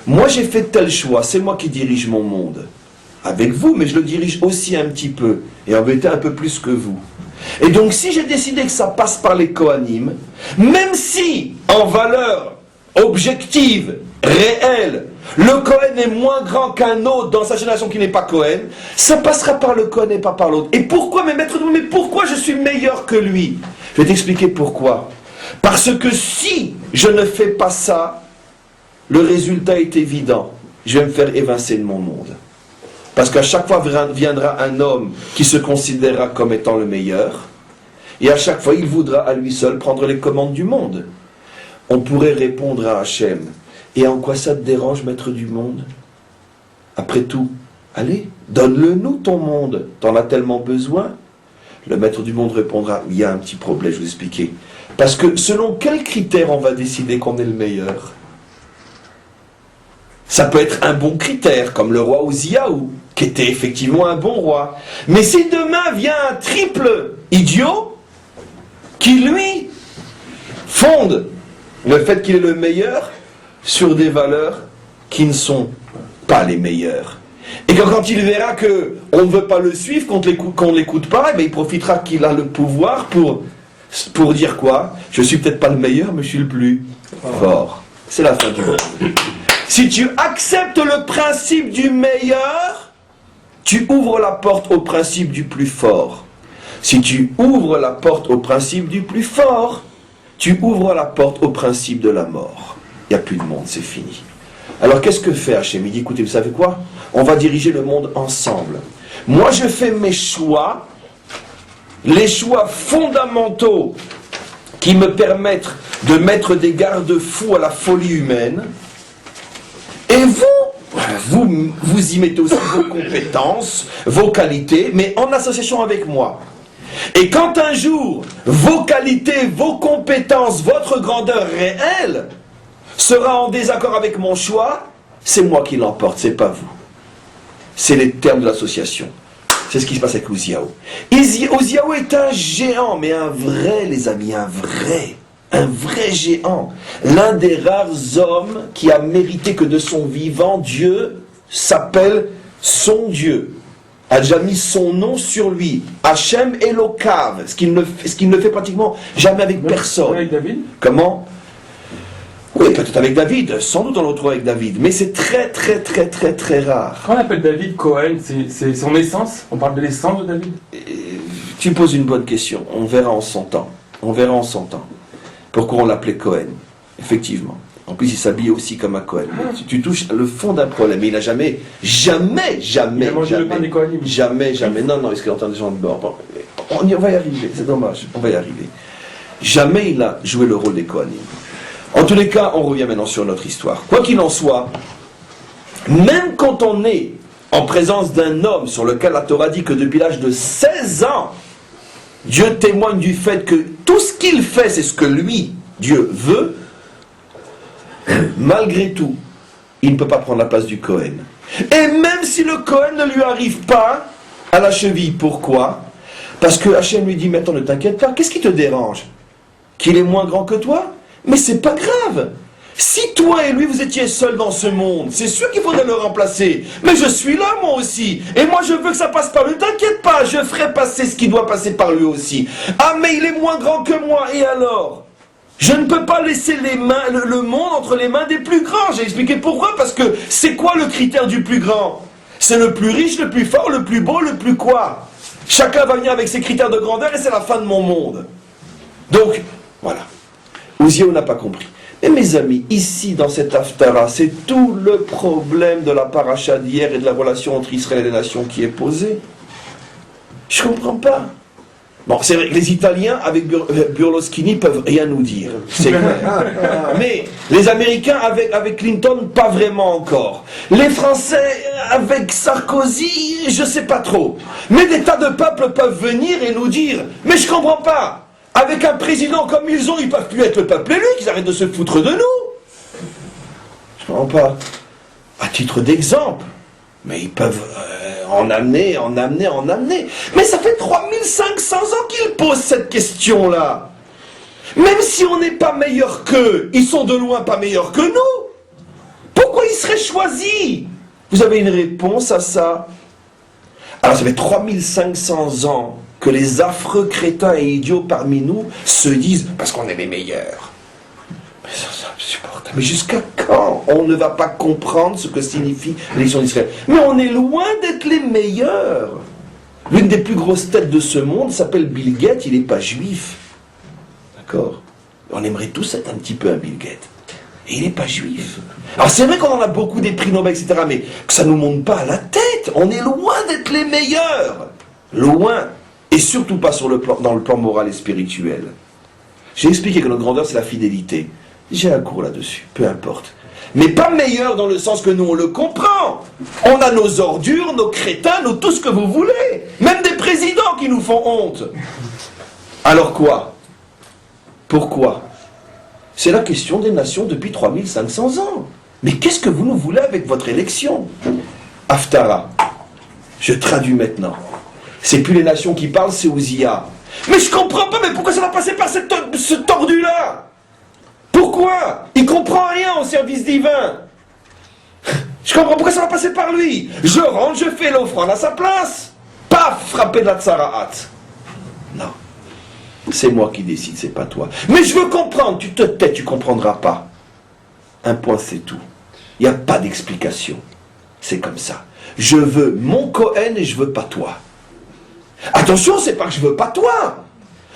Moi, j'ai fait tel choix. C'est moi qui dirige mon monde. Avec vous, mais je le dirige aussi un petit peu. Et en vérité, un peu plus que vous. Et donc, si j'ai décidé que ça passe par les Kohanim, même si, en valeur objective, réelle, le Kohen est moins grand qu'un autre dans sa génération qui n'est pas Kohen, ça passera par le Kohen et pas par l'autre. Et pourquoi, mais pourquoi je suis meilleur que lui? Je vais t'expliquer pourquoi. Parce que si je ne fais pas ça, le résultat est évident. Je vais me faire évincer de mon monde. Parce qu'à chaque fois viendra un homme qui se considérera comme étant le meilleur, et à chaque fois il voudra à lui seul prendre les commandes du monde. On pourrait répondre à Hachem, et en quoi ça te dérange, maître du monde? Après tout, allez, donne-le-nous ton monde, t'en as tellement besoin. Le maître du monde répondra, il y a un petit problème, je vais vous expliquer. Parce que selon quels critères on va décider qu'on est le meilleur? Ça peut être un bon critère, comme le roi Uziaou, qui était effectivement un bon roi. Mais si demain vient un triple idiot, qui lui fonde le fait qu'il est le meilleur sur des valeurs qui ne sont pas les meilleures. Et quand il verra qu'on ne veut pas le suivre, qu'on ne l'écoute pas, il profitera qu'il a le pouvoir pour dire quoi? Je suis peut-être pas le meilleur, mais je suis le plus fort. C'est la fin du monde. Si tu acceptes le principe du meilleur, tu ouvres la porte au principe du plus fort. Si tu ouvres la porte au principe du plus fort, tu ouvres la porte au principe de la mort. Il n'y a plus de monde, c'est fini. Alors qu'est-ce que fait Hachem? Il dit, écoutez, vous savez quoi? On va diriger le monde ensemble. Moi, je fais mes choix, les choix fondamentaux qui me permettent de mettre des garde-fous à la folie humaine. Et vous y mettez aussi vos compétences, vos qualités, mais en association avec moi. Et quand un jour, vos qualités, vos compétences, votre grandeur réelle sera en désaccord avec mon choix, c'est moi qui l'emporte, c'est pas vous. C'est les termes de l'association. C'est ce qui se passe avec Uziaou. Uziaou est un géant, mais un vrai, les amis, un vrai géant. L'un des rares hommes qui a mérité que de son vivant, Dieu s'appelle son Dieu. A déjà mis son nom sur lui. Hachem Elokav, ce qu'il ne fait pratiquement jamais avec personne. Avec David ? Comment ? Oui, peut-être avec David, sans doute on le retrouve avec David, mais c'est très rare. Quand on appelle David Cohen, c'est son essence ? On parle de l'essence de David ? Tu poses une bonne question, on verra en son temps. Pourquoi on l'appelait Cohen ? Effectivement. En plus, il s'habillait aussi comme un Cohen. Tu touches le fond d'un problème. Il n'a jamais. Il a mangé le pain des Kohanim. Jamais. Non, est-ce qu'il entend des gens de bord ? Bon, on va y arriver, c'est dommage, on va y arriver. Jamais il a joué le rôle des Kohanim. En tous les cas, on revient maintenant sur notre histoire. Quoi qu'il en soit, même quand on est en présence d'un homme sur lequel la Torah dit que depuis l'âge de 16 ans, Dieu témoigne du fait que tout ce qu'il fait, c'est ce que lui, Dieu, veut, malgré tout, il ne peut pas prendre la place du Cohen. Et même si le Cohen ne lui arrive pas à la cheville, pourquoi ? Parce que Hachem lui dit, mais attends, ne t'inquiète pas, qu'est-ce qui te dérange ? Qu'il est moins grand que toi ? Mais c'est pas grave. Si toi et lui vous étiez seuls dans ce monde, c'est sûr qu'il faudrait le remplacer. Mais je suis là moi aussi. Et moi je veux que ça passe par lui. Ne t'inquiète pas, je ferai passer ce qui doit passer par lui aussi. Ah mais il est moins grand que moi. Et alors ? Je ne peux pas laisser le monde entre les mains des plus grands. J'ai expliqué pourquoi. Parce que c'est quoi le critère du plus grand ? C'est le plus riche, le plus fort, le plus beau, le plus quoi ? Chacun va venir avec ses critères de grandeur et c'est la fin de mon monde. Donc, voilà. Uziaou n'a pas compris. Et mes amis, ici dans cette Haftara, c'est tout le problème de la paracha d'hier et de la relation entre Israël et les nations qui est posé. Je ne comprends pas. Bon, c'est vrai que les Italiens avec Berlusconi peuvent rien nous dire, c'est clair. Mais les Américains avec Clinton, pas vraiment encore. Les Français avec Sarkozy, je sais pas trop. Mais des tas de peuples peuvent venir et nous dire, mais je comprends pas. Avec un président comme ils ont, ils peuvent plus être le peuple élu, qu'ils arrêtent de se foutre de nous. Je comprends pas. À titre d'exemple. Mais ils peuvent en amener. Mais ça fait 3500 ans qu'ils posent cette question-là. Même si on n'est pas meilleur qu'eux, ils sont de loin pas meilleurs que nous. Pourquoi ils seraient choisis ? Vous avez une réponse à ça ? Alors ça fait 3500 ans que les affreux crétins et idiots parmi nous se disent parce qu'on est les meilleurs. Mais ça, c'est insupportable. Mais jusqu'à quand on ne va pas comprendre ce que signifie l'élection d'Israël ? Mais on est loin d'être les meilleurs. L'une des plus grosses têtes de ce monde s'appelle Bill Gates, il n'est pas juif. D'accord ? On aimerait tous être un petit peu un Bill Gates. Et il n'est pas juif. Alors c'est vrai qu'on en a beaucoup des prix Nobel, etc. Mais que ça ne nous monte pas à la tête. On est loin d'être les meilleurs. Loin. Et surtout pas dans le plan moral et spirituel. J'ai expliqué que notre grandeur, c'est la fidélité. J'ai un cours là-dessus, peu importe. Mais pas meilleur dans le sens que nous, on le comprend. On a nos ordures, nos crétins, tout ce que vous voulez. Même des présidents qui nous font honte. Alors quoi ? Pourquoi ? C'est la question des nations depuis 3500 ans. Mais qu'est-ce que vous nous voulez avec votre élection ? Haftara. Je traduis maintenant. C'est plus les nations qui parlent, c'est Uzziah. Mais je comprends pas, mais pourquoi ça va passer par ce tordu-là ? Pourquoi ? Il comprend rien au service divin. Je comprends pourquoi ça va passer par lui. Je rentre, je fais l'offrande à sa place. Paf, frappé de la tsaraat. Non. C'est moi qui décide, c'est pas toi. Mais je veux comprendre, tu te tais, tu comprendras pas. Un point, c'est tout. Il n'y a pas d'explication. C'est comme ça. Je veux mon Cohen et je veux pas toi. Attention, c'est pas que je veux pas toi.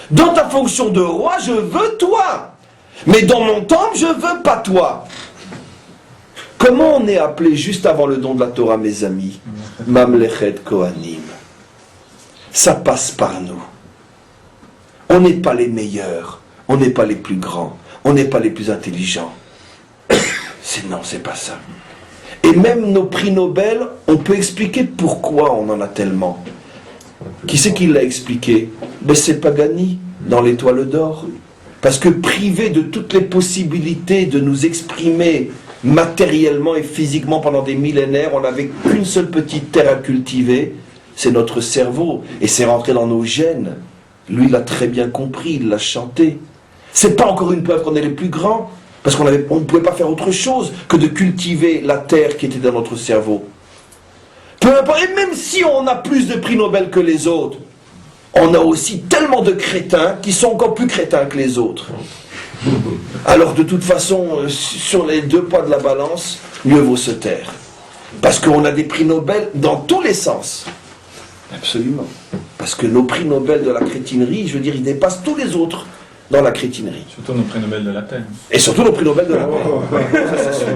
Dans ta fonction de roi, je veux toi. Mais dans mon temple, je veux pas toi. Comment on est appelé juste avant le don de la Torah, mes amis ? Mamlechet Kohanim. Ça passe par nous. On n'est pas les meilleurs. on n'est pas les plus grands, on n'est pas les plus intelligents. Non, c'est pas ça. Et même nos prix Nobel, on peut expliquer pourquoi on en a tellement. Qui c'est qui l'a expliqué? Ben c'est Pagani, dans l'Étoile d'Or. Parce que privé de toutes les possibilités de nous exprimer matériellement et physiquement pendant des millénaires, on n'avait qu'une seule petite terre à cultiver, c'est notre cerveau. Et c'est rentré dans nos gènes. Lui, il l'a très bien compris, il l'a chanté. C'est pas encore une preuve qu'on est les plus grands, parce qu'on ne pouvait pas faire autre chose que de cultiver la terre qui était dans notre cerveau. Peu importe, et même si on a plus de prix Nobel que les autres, on a aussi tellement de crétins qui sont encore plus crétins que les autres. Alors de toute façon, sur les deux poids de la balance, mieux vaut se taire. Parce qu'on a des prix Nobel dans tous les sens. Absolument. Parce que nos prix Nobel de la crétinerie, je veux dire, ils dépassent tous les autres dans la crétinerie. Surtout nos prix Nobel de la paix. Et surtout nos prix Nobel de la paix. Ça, c'est sûr.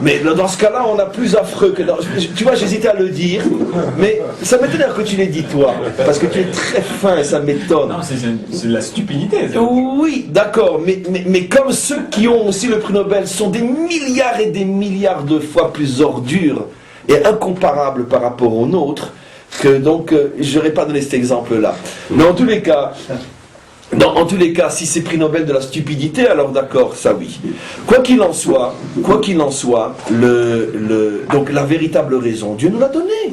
Mais dans ce cas-là, on a plus affreux que dans... Tu vois, j'hésitais à le dire, mais ça m'étonne que tu l'aies dit, toi. Parce que tu es très fin et ça m'étonne. Non, c'est de la stupidité. Oui, d'accord, mais comme ceux qui ont aussi le prix Nobel sont des milliards et des milliards de fois plus ordures et incomparables par rapport aux nôtres, que donc, je n'aurais pas donné cet exemple-là. Mais en tous les cas... En tous les cas, si c'est prix Nobel de la stupidité, alors d'accord, ça oui. Quoi qu'il en soit, donc la véritable raison, Dieu nous l'a donnée.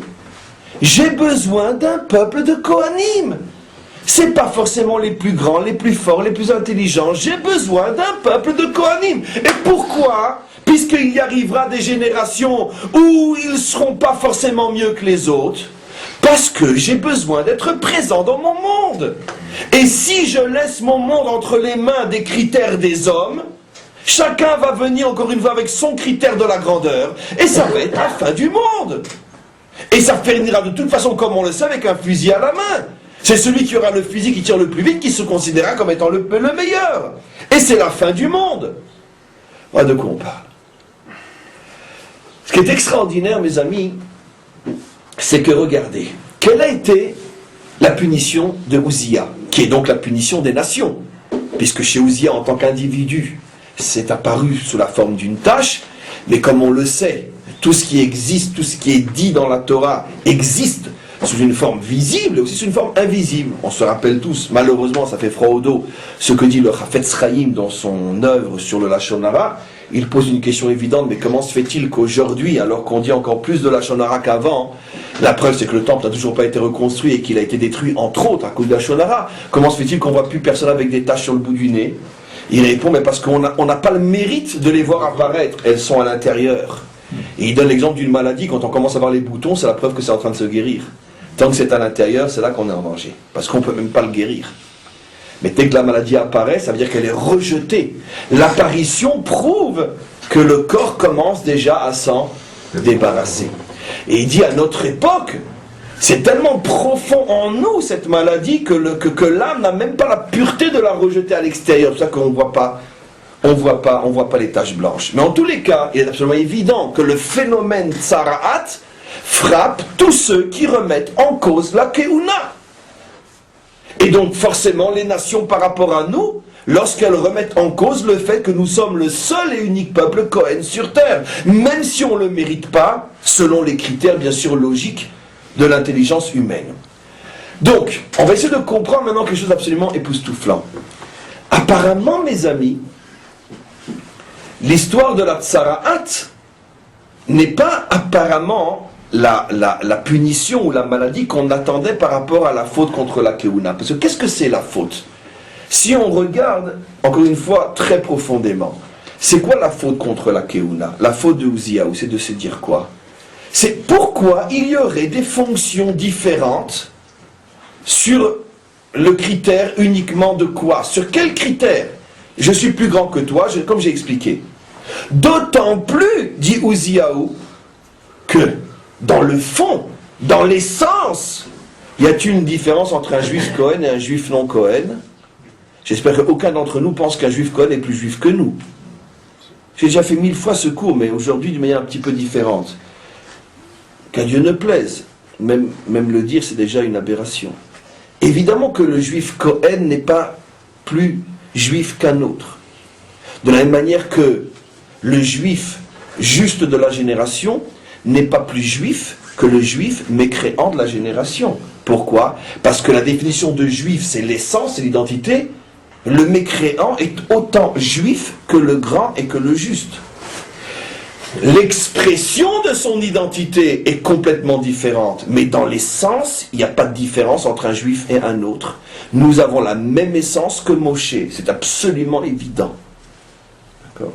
J'ai besoin d'un peuple de Kohanim. C'est pas forcément les plus grands, les plus forts, les plus intelligents. J'ai besoin d'un peuple de Kohanim. Et pourquoi? Puisqu'il y arrivera des générations où ils ne seront pas forcément mieux que les autres. Parce que j'ai besoin d'être présent dans mon monde. Et si je laisse mon monde entre les mains des critères des hommes, chacun va venir encore une fois avec son critère de la grandeur, et ça va être la fin du monde. Et ça finira de toute façon, comme on le sait, avec un fusil à la main. C'est celui qui aura le fusil qui tire le plus vite qui se considérera comme étant le meilleur. Et c'est la fin du monde. Voilà de quoi on parle. Ce qui est extraordinaire, mes amis, c'est que regardez, quelle a été la punition de Ouzia, qui est donc la punition des nations, puisque chez Ouzia, en tant qu'individu, c'est apparu sous la forme d'une tâche, mais comme on le sait, tout ce qui existe, tout ce qui est dit dans la Torah existe sous une forme visible et aussi sous une forme invisible. On se rappelle tous, malheureusement, ça fait froid au dos, ce que dit le Chafetz Chaim dans son œuvre sur le Lashon Hara. Il pose une question évidente, mais comment se fait-il qu'aujourd'hui, alors qu'on dit encore plus de Lashon Hara qu'avant, la preuve c'est que le temple n'a toujours pas été reconstruit et qu'il a été détruit entre autres à cause de Lashon Hara, comment se fait-il qu'on ne voit plus personne avec des taches sur le bout du nez? Il répond, mais parce qu'on n'a pas le mérite de les voir apparaître, elles sont à l'intérieur. Et il donne l'exemple d'une maladie, quand on commence à voir les boutons, c'est la preuve que c'est en train de se guérir. Tant que c'est à l'intérieur, c'est là qu'on est en danger, parce qu'on ne peut même pas le guérir. Mais dès que la maladie apparaît, ça veut dire qu'elle est rejetée. L'apparition prouve que le corps commence déjà à s'en débarrasser. Et il dit à notre époque, c'est tellement profond en nous cette maladie que l'âme n'a même pas la pureté de la rejeter à l'extérieur. C'est pour ça qu'on ne voit pas les taches blanches. Mais en tous les cas, il est absolument évident que le phénomène Tsara'at frappe tous ceux qui remettent en cause la Keuna. Et donc forcément les nations par rapport à nous, lorsqu'elles remettent en cause le fait que nous sommes le seul et unique peuple Kohen sur terre, même si on ne le mérite pas, selon les critères bien sûr logiques de l'intelligence humaine. Donc, on va essayer de comprendre maintenant quelque chose d'absolument époustouflant. Apparemment, mes amis, l'histoire de la Tsara'at n'est pas apparemment la punition ou la maladie qu'on attendait par rapport à la faute contre la Keuna. Parce que qu'est-ce que c'est la faute? Si on regarde, encore une fois, très profondément, c'est quoi la faute contre la Keuna? La faute de Ouziaou, c'est de se dire quoi? C'est pourquoi il y aurait des fonctions différentes sur le critère uniquement de quoi? Sur quel critère? Je suis plus grand que toi, comme j'ai expliqué. D'autant plus, dit Ouziaou, que dans le fond, dans l'essence, y a-t-il une différence entre un juif Cohen et un juif non Cohen? J'espère qu'aucun d'entre nous pense qu'un juif Cohen est plus juif que nous. J'ai déjà fait 1000 fois ce cours, mais aujourd'hui d'une manière un petit peu différente. Qu'à Dieu ne plaise. Même le dire, c'est déjà une aberration. Évidemment que le juif Cohen n'est pas plus juif qu'un autre. De la même manière que le juif juste de la génération n'est pas plus juif que le juif mécréant de la génération. Pourquoi? Parce que la définition de juif, c'est l'essence, c'est l'identité. Le mécréant est autant juif que le grand et que le juste. L'expression de son identité est complètement différente, mais dans l'essence, il n'y a pas de différence entre un juif et un autre. Nous avons la même essence que Moshe, c'est absolument évident. D'accord.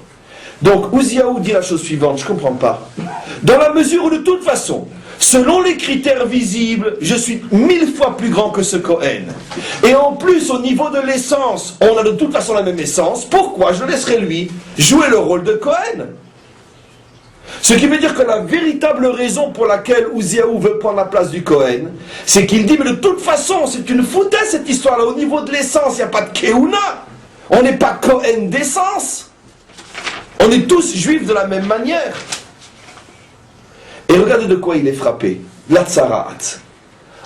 Donc, Ouziaou dit la chose suivante, je ne comprends pas. Dans la mesure où, de toute façon, selon les critères visibles, je suis 1000 fois plus grand que ce Cohen. Et en plus, au niveau de l'essence, on a de toute façon la même essence. Pourquoi je laisserai lui jouer le rôle de Cohen? Ce qui veut dire que la véritable raison pour laquelle Ouziaou veut prendre la place du Cohen, c'est qu'il dit, mais de toute façon, c'est une foutaise cette histoire-là. Au niveau de l'essence, il n'y a pas de Keuna. On n'est pas Cohen d'essence. On est tous juifs de la même manière. Et regardez de quoi il est frappé. La tsarat.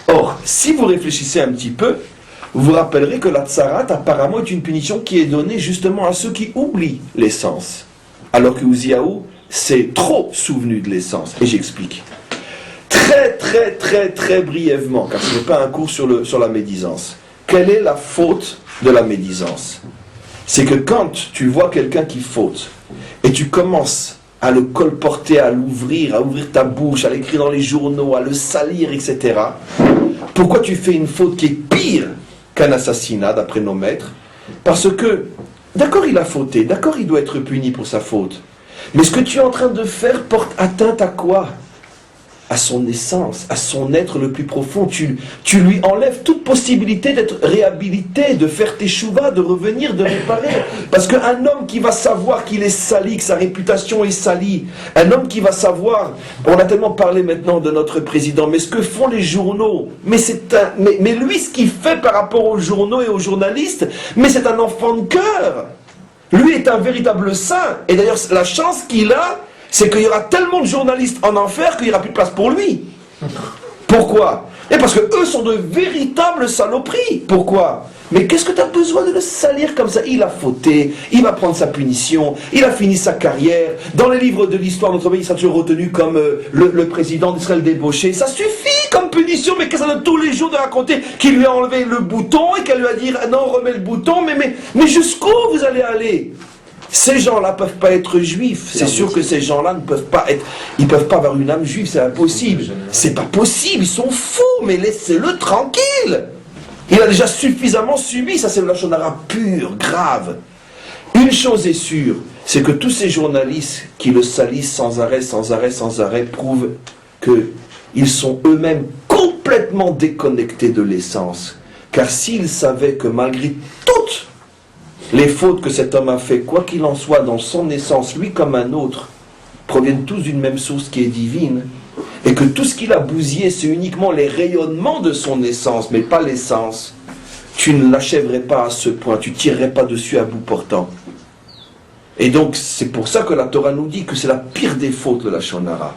Or, si vous réfléchissez un petit peu, vous vous rappellerez que la tsarat apparemment est une punition qui est donnée justement à ceux qui oublient l'essence. Alors que Ouziaou s'est trop souvenu de l'essence. Et j'explique. Très brièvement, car ce n'est pas un cours sur la médisance. Quelle est la faute de la médisance? C'est que quand tu vois quelqu'un qui faute, et tu commences à le colporter, à l'ouvrir, à ouvrir ta bouche, à l'écrire dans les journaux, à le salir, etc. Pourquoi tu fais une faute qui est pire qu'un assassinat, d'après nos maîtres? Parce que, d'accord, il a fauté, d'accord, il doit être puni pour sa faute. Mais ce que tu es en train de faire porte atteinte à quoi? À son essence, à son être le plus profond. Tu lui enlèves toute possibilité d'être réhabilité, de faire teshuva, de revenir, de réparer. Parce qu'un homme qui va savoir qu'il est sali, que sa réputation est salie, un homme qui va savoir, on a tellement parlé maintenant de notre président, mais ce que font les journaux, mais lui ce qu'il fait par rapport aux journaux et aux journalistes, mais c'est un enfant de cœur. Lui est un véritable saint. Et d'ailleurs, la chance qu'il a, c'est qu'il y aura tellement de journalistes en enfer qu'il n'y aura plus de place pour lui. Pourquoi? Et parce que eux sont de véritables saloperies. Pourquoi? Mais qu'est-ce que tu as besoin de le salir comme ça? Il a fauté, il va prendre sa punition, il a fini sa carrière. Dans les livres de l'histoire, notre pays sera toujours retenu comme le président d'Israël débauché. Ça suffit comme punition, mais qu'est-ce que ça donne tous les jours de raconter qu'il lui a enlevé le bouton et qu'elle lui a dit non, remets le bouton, mais jusqu'où vous allez aller? Ces gens-là ne peuvent pas être juifs. C'est sûr que ces gens-là ne peuvent pas être. Ils ne peuvent pas avoir une âme juive, c'est impossible. C'est pas possible, ils sont fous, mais laissez-le tranquille. Il a déjà suffisamment subi, ça c'est le lachon hara pur, grave. Une chose est sûre, c'est que tous ces journalistes qui le salissent sans arrêt, prouvent qu'ils sont eux-mêmes complètement déconnectés de l'essence. Car s'ils savaient que malgré toutes les fautes que cet homme a fait, quoi qu'il en soit, dans son essence, lui comme un autre, proviennent tous d'une même source qui est divine, et que tout ce qu'il a bousillé, c'est uniquement les rayonnements de son essence, mais pas l'essence, tu ne l'achèverais pas à ce point, tu ne tirerais pas dessus à bout portant. Et donc, c'est pour ça que la Torah nous dit que c'est la pire des fautes de la lachon hara.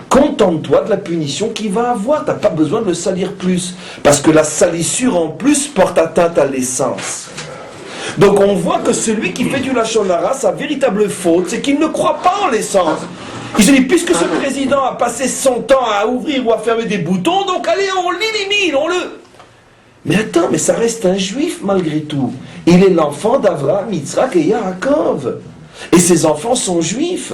Contente-toi de la punition qu'il va avoir, tu n'as pas besoin de le salir plus, parce que la salissure en plus porte atteinte à l'essence. Donc on voit que celui qui fait du lachon hara, sa véritable faute, c'est qu'il ne croit pas en l'essence. Il se dit, puisque ce président a passé son temps à ouvrir ou à fermer des boutons, donc allez, on l'élimine, on le... Mais attends, mais ça reste un juif malgré tout. Il est l'enfant d'Avraham, Yitzhak et Yaakov. Et ses enfants sont juifs.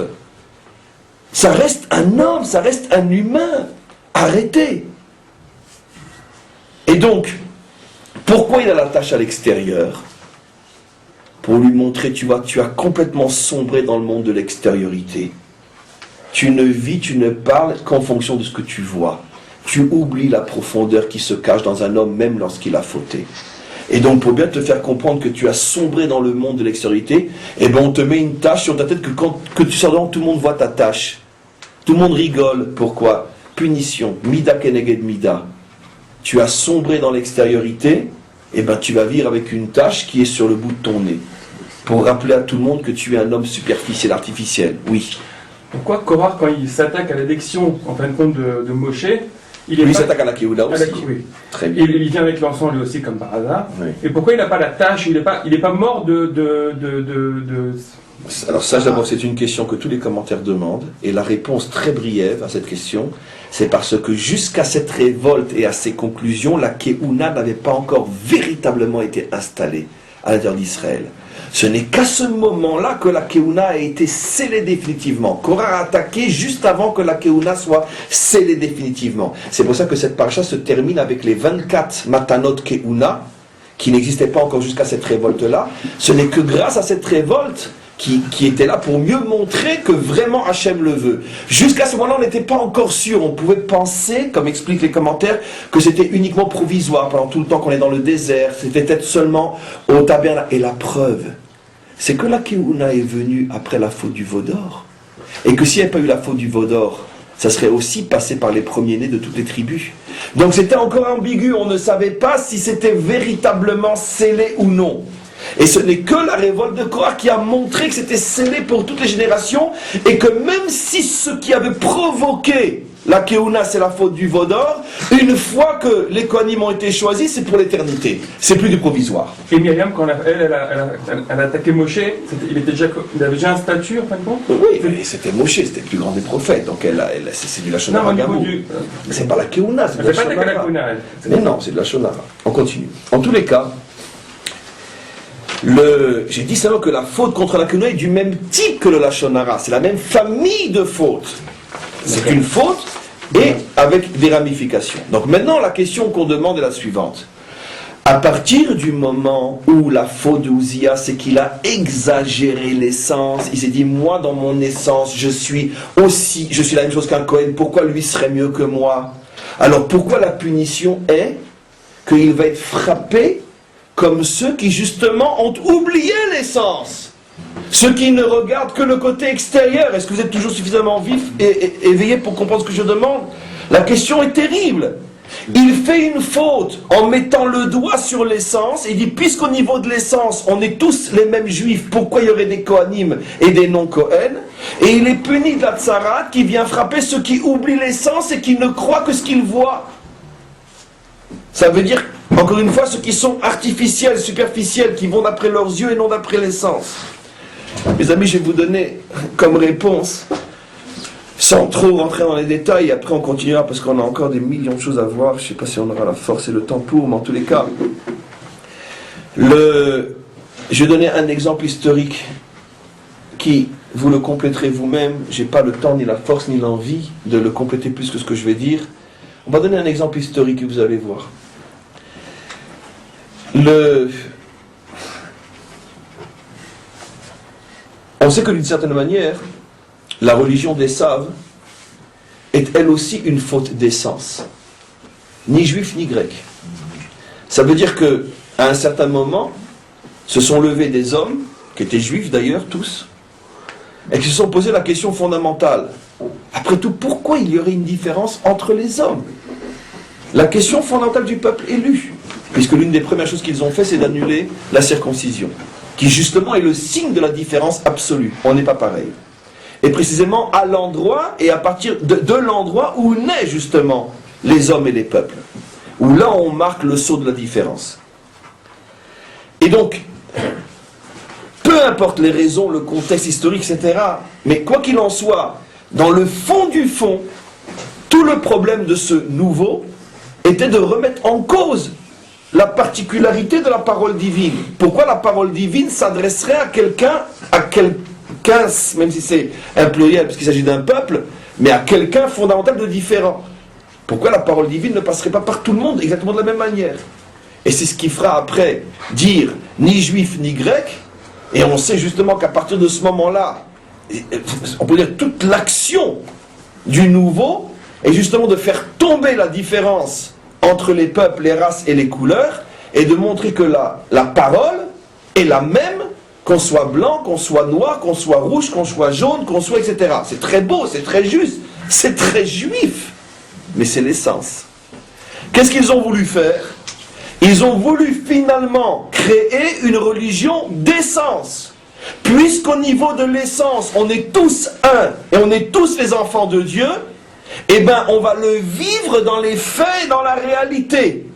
Ça reste un homme, ça reste un humain. Arrêtez. Et donc, pourquoi il a la tâche à l'extérieur? Pour lui montrer, tu vois, tu as complètement sombré dans le monde de l'extériorité. Tu ne vis, tu ne parles qu'en fonction de ce que tu vois. Tu oublies la profondeur qui se cache dans un homme, même lorsqu'il a fauté. Et donc, pour bien te faire comprendre que tu as sombré dans le monde de l'extériorité, eh ben, on te met une tâche sur ta tête que tu sors devant, tout le monde voit ta tâche. Tout le monde rigole. Pourquoi? Punition. Mida keneged mida. Tu as sombré dans l'extériorité, eh ben, tu vas vivre avec une tâche qui est sur le bout de ton nez. Pour rappeler à tout le monde que tu es un homme superficiel, artificiel. Oui. Pourquoi Korah, quand il s'attaque à l'élection, en fin de compte, de Moshe, il est Lui pas- s'attaque à la Keoula à la- aussi. oui. Très bien. Il vient avec l'encens lui aussi comme par hasard. Oui. Et pourquoi il n'a pas la tâche, il est pas mort de Alors ça d'abord c'est une question que tous les commentaires demandent et la réponse très brève à cette question c'est parce que jusqu'à cette révolte et à ses conclusions la Keouna n'avait pas encore véritablement été installée à l'intérieur d'Israël. Ce n'est qu'à ce moment-là que la Keouna a été scellée définitivement. Korah a attaqué juste avant que la Keouna soit scellée définitivement. C'est pour ça que cette paracha se termine avec les 24 Matanot Keouna qui n'existaient pas encore jusqu'à cette révolte-là. Ce n'est que grâce à cette révolte qui était là pour mieux montrer que vraiment Hachem le veut. Jusqu'à ce moment-là, on n'était pas encore sûr. On pouvait penser, comme expliquent les commentaires, que c'était uniquement provisoire pendant tout le temps qu'on est dans le désert. C'était peut-être seulement au tabernacle. Et la preuve, c'est que la Keouna est venue après la faute du veau d'or. Et que s'il n'y avait pas eu la faute du veau d'or, ça serait aussi passé par les premiers-nés de toutes les tribus. Donc c'était encore ambigu. On ne savait pas si c'était véritablement scellé ou non. Et ce n'est que la révolte de Korah qui a montré que c'était scellé pour toutes les générations et que même si ce qui avait provoqué la Keouna c'est la faute du veau d'or, une fois que les Kohanim ont été choisis, c'est pour l'éternité. C'est plus du provisoire. Et Myriam, quand elle a attaqué Moshe, il avait déjà un statut en fin de compte. Oui, mais c'était Moshe, c'était le plus grand des prophètes, donc c'est du Lachonara Gamou. C'est pas la Keouna, c'est de la Shonara. Mais non, c'est de la Shonara. On continue. En tous les cas, j'ai dit seulement que la faute contre la Keouna est du même type que le Lachonara. C'est la même famille de fautes. C'est une faute et avec des ramifications. Donc maintenant, la question qu'on demande est la suivante. À partir du moment où la faute de Ouzia, c'est qu'il a exagéré l'essence, il s'est dit, moi dans mon essence, je suis la même chose qu'un Cohen, pourquoi lui serait mieux que moi? Alors pourquoi la punition est qu'il va être frappé comme ceux qui justement ont oublié l'essence? Ceux qui ne regardent que le côté extérieur. Est-ce que vous êtes toujours suffisamment vif et éveillé pour comprendre ce que je demande? La question est terrible. Il fait une faute en mettant le doigt sur l'essence. Il dit, puisqu'au niveau de l'essence, on est tous les mêmes juifs, pourquoi il y aurait des Kohanim et des non-Kohen? Et il est puni de la tsarat qui vient frapper ceux qui oublient l'essence et qui ne croient que ce qu'ils voient. Ça veut dire, encore une fois, ceux qui sont artificiels, superficiels, qui vont d'après leurs yeux et non d'après l'essence. Mes amis, je vais vous donner comme réponse, sans trop rentrer dans les détails, et après on continuera parce qu'on a encore des millions de choses à voir. Je ne sais pas si on aura la force et le temps pour, mais en tous les cas, je vais donner un exemple historique qui, vous le compléterez vous-même. Je n'ai pas le temps, ni la force, ni l'envie de le compléter plus que ce que je vais dire. On va donner un exemple historique et vous allez voir. On sait que d'une certaine manière, la religion d'Esav est elle aussi une faute d'essence. Ni juif ni grec. Ça veut dire que à un certain moment, se sont levés des hommes, qui étaient juifs d'ailleurs tous, et qui se sont posé la question fondamentale. Après tout, pourquoi il y aurait une différence entre les hommes? La question fondamentale du peuple élu. Puisque l'une des premières choses qu'ils ont fait, c'est d'annuler la circoncision, qui justement est le signe de la différence absolue. On n'est pas pareil. Et précisément à l'endroit, et à partir de l'endroit où naissent justement les hommes et les peuples. Où là on marque le sceau de la différence. Et donc, peu importe les raisons, le contexte historique, etc., mais quoi qu'il en soit, dans le fond du fond, tout le problème de ce nouveau était de remettre en cause la particularité de la parole divine. Pourquoi la parole divine s'adresserait à quelqu'un, même si c'est un pluriel, parce qu'il s'agit d'un peuple, mais à quelqu'un fondamental de différent? Pourquoi la parole divine ne passerait pas par tout le monde exactement de la même manière? Et c'est ce qui fera après dire ni juif ni grec, et on sait justement qu'à partir de ce moment-là, on peut dire toute l'action du nouveau est justement de faire tomber la différence entre les peuples, les races et les couleurs, et de montrer que la parole est la même, qu'on soit blanc, qu'on soit noir, qu'on soit rouge, qu'on soit jaune, qu'on soit etc. C'est très beau, c'est très juste, c'est très juif, mais c'est l'essence. Qu'est-ce qu'ils ont voulu faire? Ils ont voulu finalement créer une religion d'essence. Puisqu'au niveau de l'essence, on est tous un, et on est tous les enfants de Dieu, eh bien on va le vivre dans les faits et dans la réalité.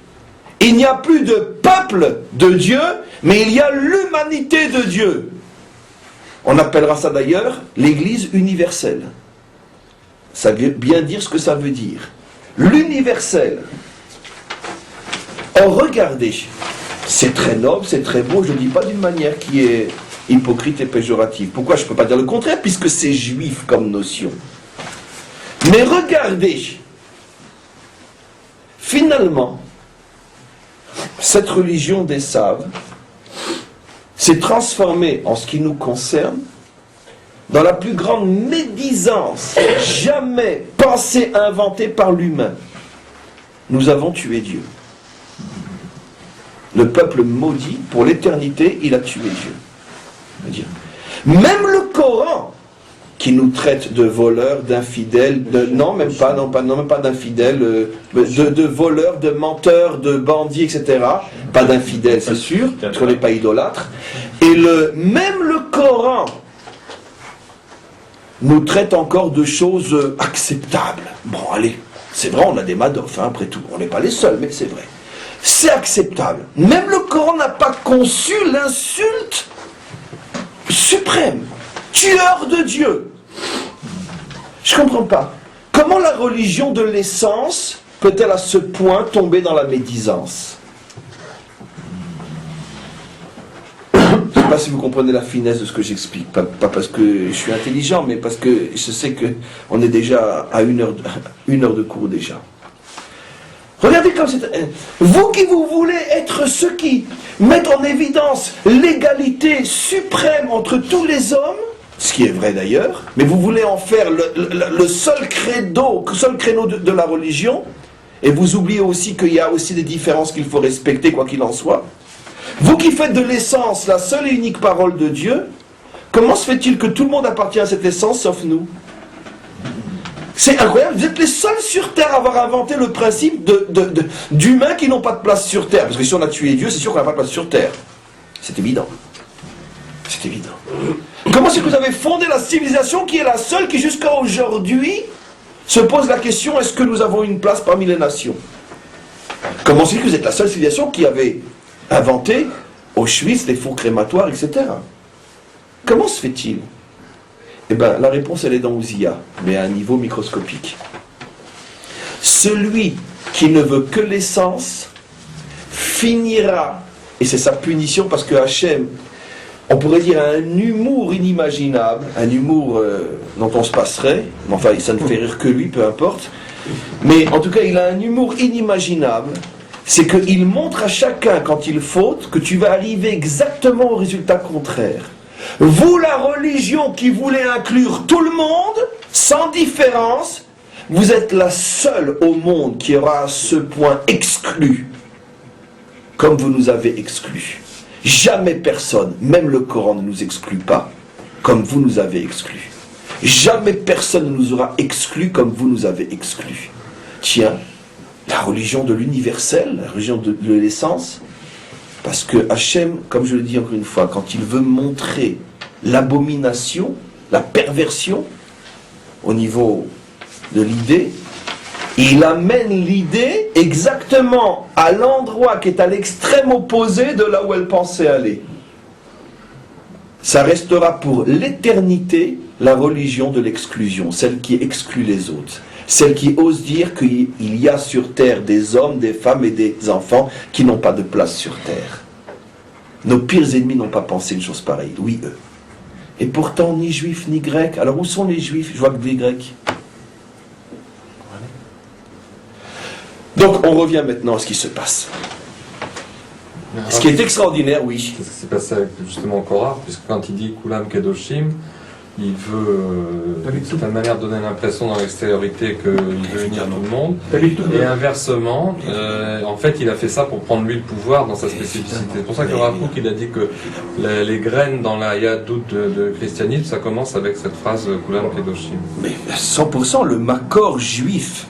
Il n'y a plus de peuple de Dieu, mais il y a l'humanité de Dieu. On appellera ça d'ailleurs l'Église universelle. Ça veut bien dire ce que ça veut dire. L'universel. Or, regardez, c'est très noble, c'est très beau, je ne dis pas d'une manière qui est hypocrite et péjorative. Pourquoi je ne peux pas dire le contraire, puisque c'est juif comme notion. Mais regardez, finalement, cette religion des Saves s'est transformée, en ce qui nous concerne, dans la plus grande médisance jamais pensée, inventée par l'humain. Nous avons tué Dieu. Le peuple maudit, pour l'éternité, il a tué Dieu. Même le Coran, qui nous traite de voleurs, d'infidèles, même pas d'infidèles, de voleurs, de menteurs, de bandits, etc. Pas d'infidèles, c'est sûr, parce qu'on n'est pas idolâtre. Et même le Coran nous traite encore de choses acceptables. Bon, allez, c'est vrai, on a des Madoff, après tout. On n'est pas les seuls, mais c'est vrai. C'est acceptable. Même le Coran n'a pas conçu l'insulte suprême. Tueur de Dieu. Je ne comprends pas. Comment la religion de l'essence peut-elle à ce point tomber dans la médisance? Je ne sais pas si vous comprenez la finesse de ce que j'explique. Pas parce que je suis intelligent, mais parce que je sais qu'on est déjà à une heure de cours déjà. Regardez comme c'est... Vous qui vous voulez être ceux qui mettent en évidence l'égalité suprême entre tous les hommes, ce qui est vrai d'ailleurs, mais vous voulez en faire le seul créneau de la religion, et vous oubliez aussi qu'il y a aussi des différences qu'il faut respecter, quoi qu'il en soit. Vous qui faites de l'essence la seule et unique parole de Dieu, comment se fait-il que tout le monde appartient à cette essence, sauf nous? C'est incroyable, vous êtes les seuls sur Terre à avoir inventé le principe d'humains qui n'ont pas de place sur Terre. Parce que si on a tué Dieu, c'est sûr qu'on n'a pas de place sur Terre. C'est évident. C'est évident. Comment est-ce que vous avez fondé la civilisation qui est la seule qui jusqu'à aujourd'hui se pose la question, est-ce que nous avons une place parmi les nations? Comment est-ce que vous êtes la seule civilisation qui avait inventé Auschwitz, les fours crématoires, etc. Comment se fait-il? Eh bien, la réponse, elle est dans Ousia, mais à un niveau microscopique. Celui qui ne veut que l'essence finira, et c'est sa punition, parce que Hachem, on pourrait dire, a un humour inimaginable, un humour dont on se passerait, mais enfin, ça ne fait rire que lui, peu importe, mais en tout cas, il a un humour inimaginable, c'est qu'il montre à chacun, quand il faute, que tu vas arriver exactement au résultat contraire. Vous, la religion qui voulait inclure tout le monde, sans différence, vous êtes la seule au monde qui aura à ce point exclu, comme vous nous avez exclus. Jamais personne, même le Coran ne nous exclut pas, comme vous nous avez exclus. Jamais personne ne nous aura exclus comme vous nous avez exclus. Tiens, la religion de l'universel, la religion de l'essence, parce que Hachem, comme je le dis encore une fois, quand il veut montrer l'abomination, la perversion, au niveau de l'idée, il amène l'idée exactement à l'endroit qui est à l'extrême opposé de là où elle pensait aller. Ça restera pour l'éternité la religion de l'exclusion, celle qui exclut les autres. Celle qui ose dire qu'il y a sur terre des hommes, des femmes et des enfants qui n'ont pas de place sur terre. Nos pires ennemis n'ont pas pensé une chose pareille, oui eux. Et pourtant, ni juifs ni grecs. Alors où sont les juifs? Je vois que des grecs. Donc on revient maintenant à ce qui se passe. Ce qui est extraordinaire, oui. C'est ce qui s'est passé avec justement Korah, puisque quand il dit Kulam Kedoshim, il veut d'une certaine manière donner l'impression dans l'extériorité qu'il veut unir tout le monde. Et inversement, en fait, il a fait ça pour prendre lui le pouvoir dans sa spécificité. C'est pour ça que Rav Kook, il a dit que les graines dans la Yadout de christianisme, ça commence avec cette phrase Kulam Kedoshim. Mais 100%, le Makor juif,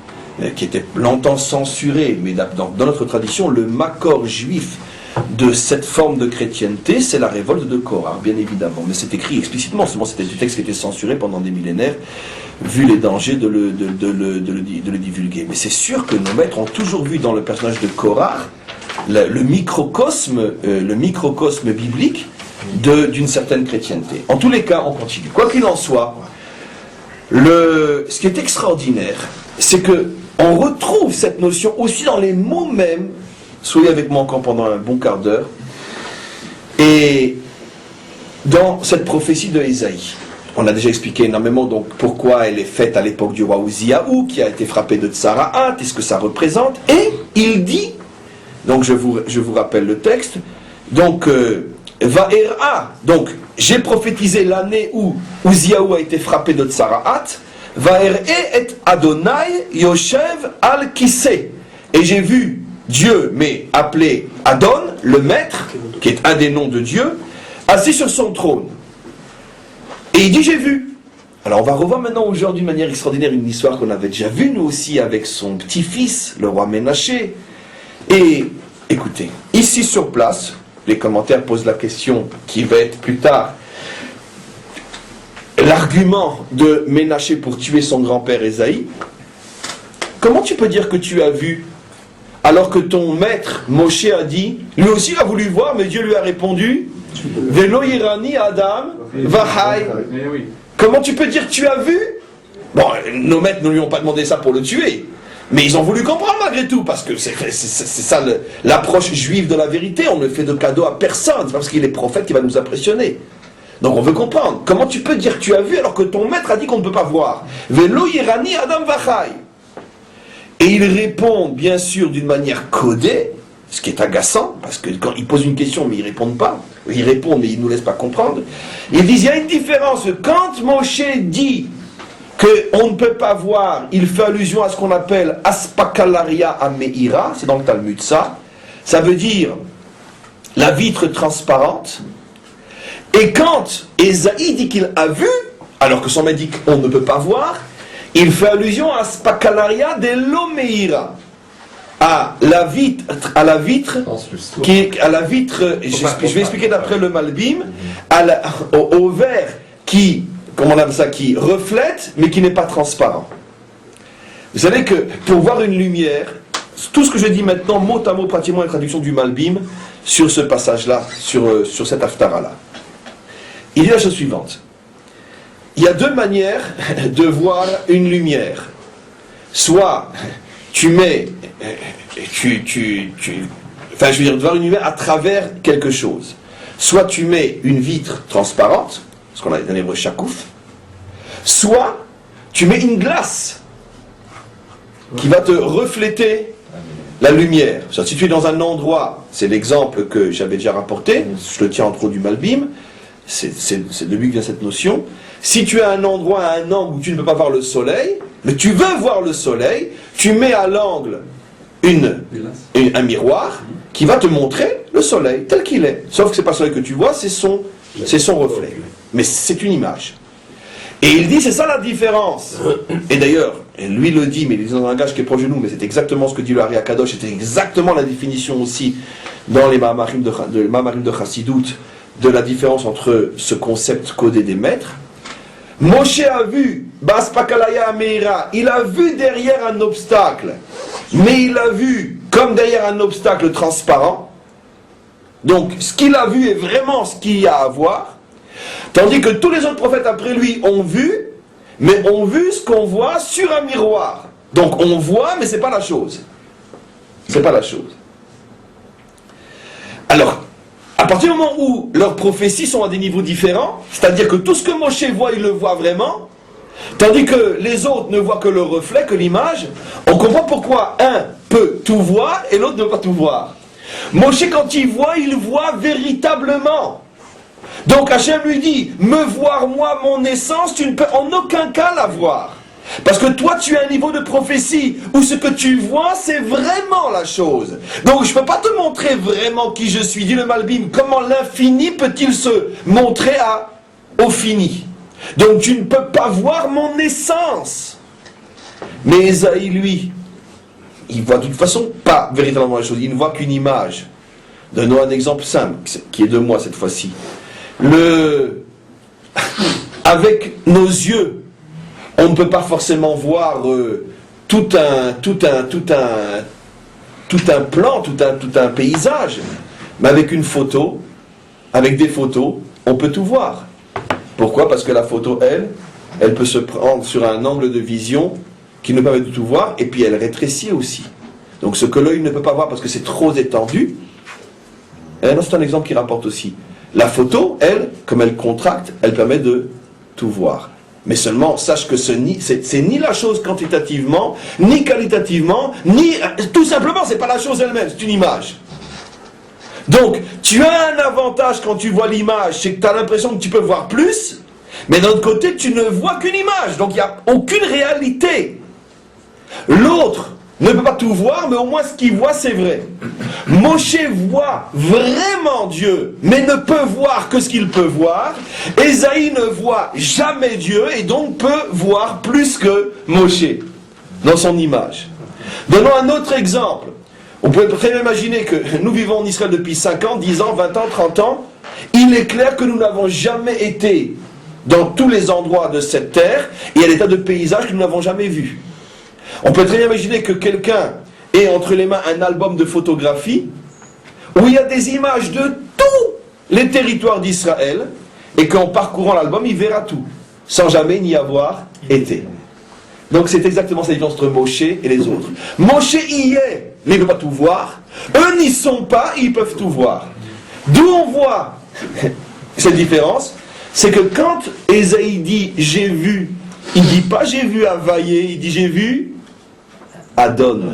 qui était longtemps censuré, mais dans notre tradition, le Makor juif de cette forme de chrétienté, c'est la révolte de Korah, bien évidemment. Mais c'est écrit explicitement, seulement c'était du texte qui était censuré pendant des millénaires vu les dangers de le divulguer. Mais c'est sûr que nos maîtres ont toujours vu dans le personnage de Korah le microcosme biblique d'une certaine chrétienté. En tous les cas, on continue. Quoi qu'il en soit, ce qui est extraordinaire, c'est que on retrouve cette notion aussi dans les mots mêmes. Soyez avec moi encore pendant un bon quart d'heure. Et dans cette prophétie de Ésaïe, on a déjà expliqué énormément donc pourquoi elle est faite à l'époque du roi Uziaou, qui a été frappé de Tsaraat, et ce que ça représente. Et il dit, donc je vous rappelle le texte, donc Va'era, donc j'ai prophétisé l'année où Uziaou a été frappé de Tsaraat, Va'ere et Adonai Yoshev al Kiseh, et j'ai vu Dieu, mais appelé Adon, le maître, qui est un des noms de Dieu, assis sur son trône. Et il dit j'ai vu. Alors on va revoir maintenant aujourd'hui d'une manière extraordinaire une histoire qu'on avait déjà vue nous aussi avec son petit-fils, le roi Ménaché. Et écoutez, ici sur place, les commentaires posent la question qui va être plus tard l'argument de Ménaché pour tuer son grand-père Ésaïe. Comment tu peux dire que tu as vu alors que ton maître Moshe a dit, lui aussi a voulu voir, mais Dieu lui a répondu Velo Irani Adam Vahai. Comment tu peux dire tu as vu? Bon, nos maîtres ne lui ont pas demandé ça pour le tuer, mais ils ont voulu comprendre malgré tout, parce que c'est ça l'approche juive de la vérité. On ne fait de cadeau à personne, c'est parce qu'il est prophète qui va nous impressionner. Donc on veut comprendre. Comment tu peux dire tu as vu alors que ton maître a dit qu'on ne peut pas voir? Velo Irani Adam Vahai. Et il répond bien sûr d'une manière codée, ce qui est agaçant, parce que quand ils posent une question mais ils ne répondent pas, ils répondent mais ils ne nous laissent pas comprendre. Ils disent il y a une différence. Quand Moshe dit qu'on ne peut pas voir, il fait allusion à ce qu'on appelle Aspakalaria Ameira, c'est dans le Talmud ça veut dire la vitre transparente. Et quand Ésaïe dit qu'il a vu, alors que son maître dit qu'on ne peut pas voir, il fait allusion à Spakalaria de l'Omeira, à la vitre, je vais expliquer d'après le Malbim, au verre qui, comment on appelle ça, qui reflète mais qui n'est pas transparent. Vous savez que pour voir une lumière, tout ce que je dis maintenant, mot à mot, pratiquement la traduction du Malbim sur ce passage-là, sur cette Haftara-là. Il dit la chose suivante. Il y a deux manières de voir une lumière. Soit tu mets, enfin je veux dire, de voir une lumière à travers quelque chose. Soit tu mets une vitre transparente, ce qu'on a dans l'hébreu chakouf, soit tu mets une glace qui va te refléter la lumière. Si tu es dans un endroit, c'est l'exemple que j'avais déjà rapporté, je le tiens entre autres du Malbim, c'est de lui que vient cette notion. Si tu es à un endroit, à un angle où tu ne peux pas voir le soleil, mais tu veux voir le soleil, tu mets à l'angle un miroir qui va te montrer le soleil tel qu'il est. Sauf que ce n'est pas le soleil que tu vois, c'est son reflet. Mais c'est une image. Et il dit, c'est ça la différence. Et d'ailleurs, lui le dit, mais il est dans un langage qui est proche de nous, mais c'est exactement ce que dit le Ari Akadosh, c'était exactement la définition aussi dans les Mahamarim de Chassidut, de la différence entre ce concept codé des maîtres. Moshe a vu, Baspakalaya Ameira, il a vu derrière un obstacle, mais il a vu comme derrière un obstacle transparent. Donc, ce qu'il a vu est vraiment ce qu'il y a à voir, tandis que tous les autres prophètes après lui ont vu, mais ont vu ce qu'on voit sur un miroir. Donc, on voit, mais c'est pas la chose. C'est pas la chose. Alors, à partir du moment où leurs prophéties sont à des niveaux différents, c'est-à-dire que tout ce que Moshe voit, il le voit vraiment, tandis que les autres ne voient que le reflet, que l'image, on comprend pourquoi un peut tout voir et l'autre ne peut pas tout voir. Moshe, quand il voit véritablement. Donc Hachem lui dit, me voir moi, mon essence, tu ne peux en aucun cas la voir. Parce que toi, tu as un niveau de prophétie où ce que tu vois, c'est vraiment la chose. Donc, je ne peux pas te montrer vraiment qui je suis. Dit le Malbim, comment l'infini peut-il se montrer au fini? Donc, tu ne peux pas voir mon essence. Mais Ésaïe, lui, il voit de toute façon pas véritablement la chose. Il ne voit qu'une image. Donnons un exemple simple, qui est de moi cette fois-ci. Avec nos yeux, On ne peut pas forcément voir tout un plan, tout un paysage. Mais avec une photo, avec des photos, on peut tout voir. Pourquoi? Parce que la photo, elle peut se prendre sur un angle de vision qui nous permet de tout voir, et puis elle rétrécit aussi. Donc ce que l'œil ne peut pas voir parce que c'est trop étendu, c'est un exemple qui rapporte aussi. La photo, elle, comme elle contracte, elle permet de tout voir. Mais seulement, sache que c'est ni la chose quantitativement, ni qualitativement, ni... Tout simplement, c'est pas la chose elle-même, c'est une image. Donc, tu as un avantage quand tu vois l'image, c'est que tu as l'impression que tu peux voir plus, mais d'un autre côté, tu ne vois qu'une image, donc il n'y a aucune réalité. L'autre ne peut pas tout voir, mais au moins ce qu'il voit, c'est vrai. Moshe voit vraiment Dieu, mais ne peut voir que ce qu'il peut voir. Ésaïe ne voit jamais Dieu, et donc peut voir plus que Moshe, dans son image. Donnons un autre exemple. On peut très bien imaginer que nous vivons en Israël depuis 5 ans, 10 ans, 20 ans, 30 ans. Il est clair que nous n'avons jamais été dans tous les endroits de cette terre, et à l'état de paysage que nous n'avons jamais vu. On peut très bien imaginer que quelqu'un ait entre les mains un album de photographie où il y a des images de tous les territoires d'Israël, et qu'en parcourant l'album, il verra tout, sans jamais n'y avoir été. Donc c'est exactement cette différence entre Moshe et les autres. Moshe y est, mais il ne peut pas tout voir. Eux n'y sont pas, ils peuvent tout voir. D'où on voit cette différence, c'est que quand Ésaïe dit « j'ai vu », il ne dit pas « j'ai vu Havaïe », il dit « j'ai vu Adon ».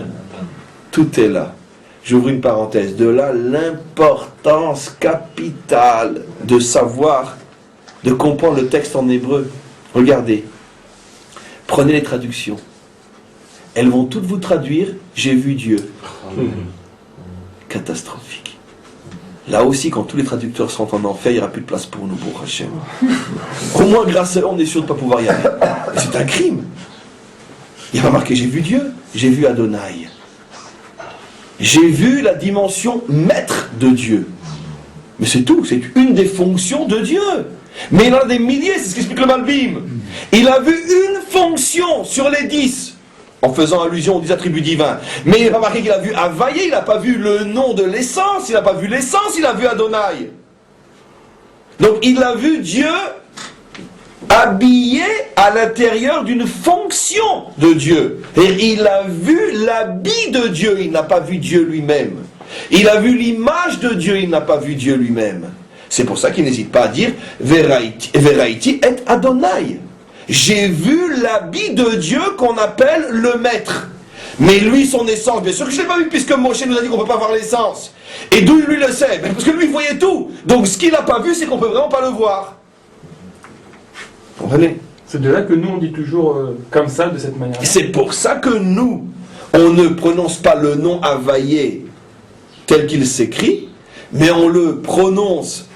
Tout est là. J'ouvre une parenthèse. De là, l'importance capitale de savoir, de comprendre le texte en hébreu. Regardez. Prenez les traductions. Elles vont toutes vous traduire « j'ai vu Dieu ». Catastrophique. Là aussi, quand tous les traducteurs seront en enfer, il n'y aura plus de place pour nous, pour Hachem. Au moins, grâce à eux, on est sûr de ne pas pouvoir y aller. Mais c'est un crime. Il n'y a pas marqué « j'ai vu Dieu », j'ai vu Adonai. J'ai vu la dimension maître de Dieu. Mais c'est tout, c'est une des fonctions de Dieu. Mais il en a des milliers, c'est ce qu'explique le Malbim. Il a vu une fonction sur les 10, en faisant allusion aux 10 attributs divins. Mais il n'a pas marqué qu'il a vu Havaïe, il n'a pas vu le nom de l'essence, il n'a pas vu l'essence, il a vu Adonai. Donc il a vu Dieu habillé à l'intérieur d'une fonction de Dieu. Et il a vu l'habit de Dieu, il n'a pas vu Dieu lui-même. Il a vu l'image de Dieu, il n'a pas vu Dieu lui-même. C'est pour ça qu'il n'hésite pas à dire Veraiti et Adonai. J'ai vu l'habit de Dieu qu'on appelle le maître. Mais lui, son essence, bien sûr que je ne l'ai pas vu, puisque Moshe nous a dit qu'on ne peut pas voir l'essence. Et d'où lui le sait? Parce que lui, il voyait tout. Donc ce qu'il n'a pas vu, c'est qu'on ne peut vraiment pas le voir. Comprenez? C'est de là que nous, on dit toujours comme ça, de cette manière-là. C'est pour ça que nous, on ne prononce pas le nom Havaïe tel qu'il s'écrit, mais on le prononce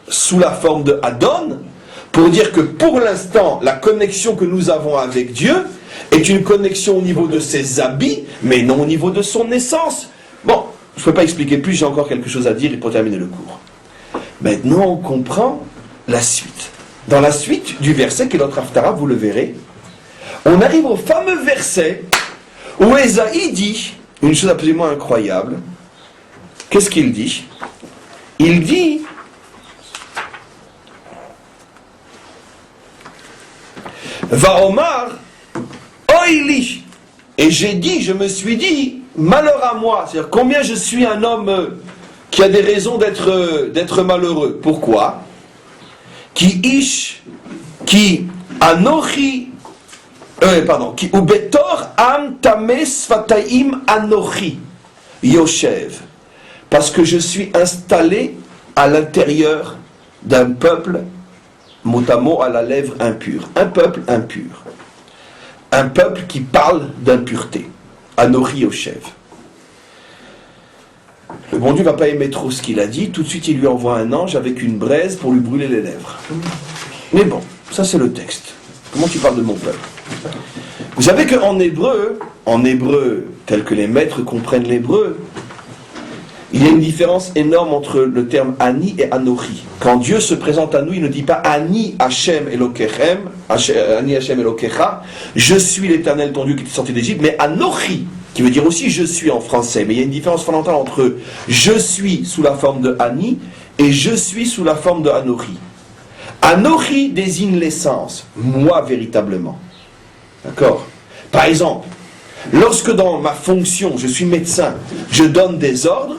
sous la forme de Adon, pour dire que pour l'instant, la connexion que nous avons avec Dieu est une connexion au niveau de ses habits, mais non au niveau de son essence. Bon, je ne peux pas expliquer plus, j'ai encore quelque chose à dire pour terminer le cours. Maintenant, on comprend la suite. Dans la suite du verset qui est notre Haftara, vous le verrez, on arrive au fameux verset où Ésaïe dit une chose absolument incroyable. Qu'est-ce qu'il dit? Il dit Vaomar Oili. Et j'ai dit, je me suis dit, malheur à moi. C'est-à-dire combien je suis un homme qui a des raisons d'être malheureux. Pourquoi? Qui anochi, qui ubetor am tames fataim anochi yoshev. Parce que je suis installé à l'intérieur d'un peuple, mot à mot à la lèvre impure. Un peuple impur. Un peuple qui parle d'impureté. Anochi yoshev. Le bon Dieu ne va pas aimer trop ce qu'il a dit. Tout de suite, il lui envoie un ange avec une braise pour lui brûler les lèvres. Mais bon, ça c'est le texte. Comment tu parles de mon peuple? Vous savez qu'en hébreu, tel que les maîtres comprennent l'hébreu, il y a une différence énorme entre le terme Ani et Anochi. Quand Dieu se présente à nous, il ne dit pas Ani Hashem Elokechem, Ani Hashem Elokecha, je suis l'Éternel ton Dieu qui t'est sorti d'Égypte, mais Anochi, qui veut dire aussi je suis en français. Mais il y a une différence fondamentale entre je suis sous la forme de Ani et je suis sous la forme de Anochi. Anochi désigne l'essence, moi véritablement. D'accord ? Par exemple, lorsque dans ma fonction, je suis médecin, je donne des ordres,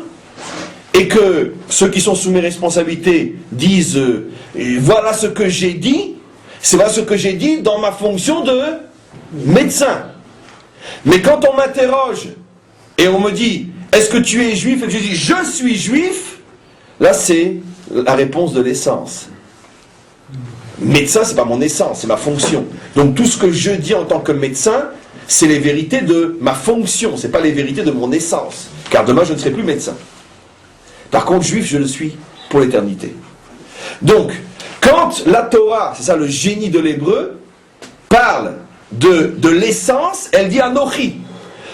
et que ceux qui sont sous mes responsabilités disent voilà ce que j'ai dit, c'est voilà ce que j'ai dit dans ma fonction de médecin. Mais quand on m'interroge et on me dit est-ce que tu es juif et que je dis je suis juif, là c'est la réponse de l'essence. Médecin, c'est pas mon essence, c'est ma fonction. Donc tout ce que je dis en tant que médecin, c'est les vérités de ma fonction, c'est pas les vérités de mon essence. Car demain je ne serai plus médecin. Par contre, juif, je le suis pour l'éternité. Donc, quand la Torah, c'est ça le génie de l'hébreu, parle de l'essence, elle dit Anochi.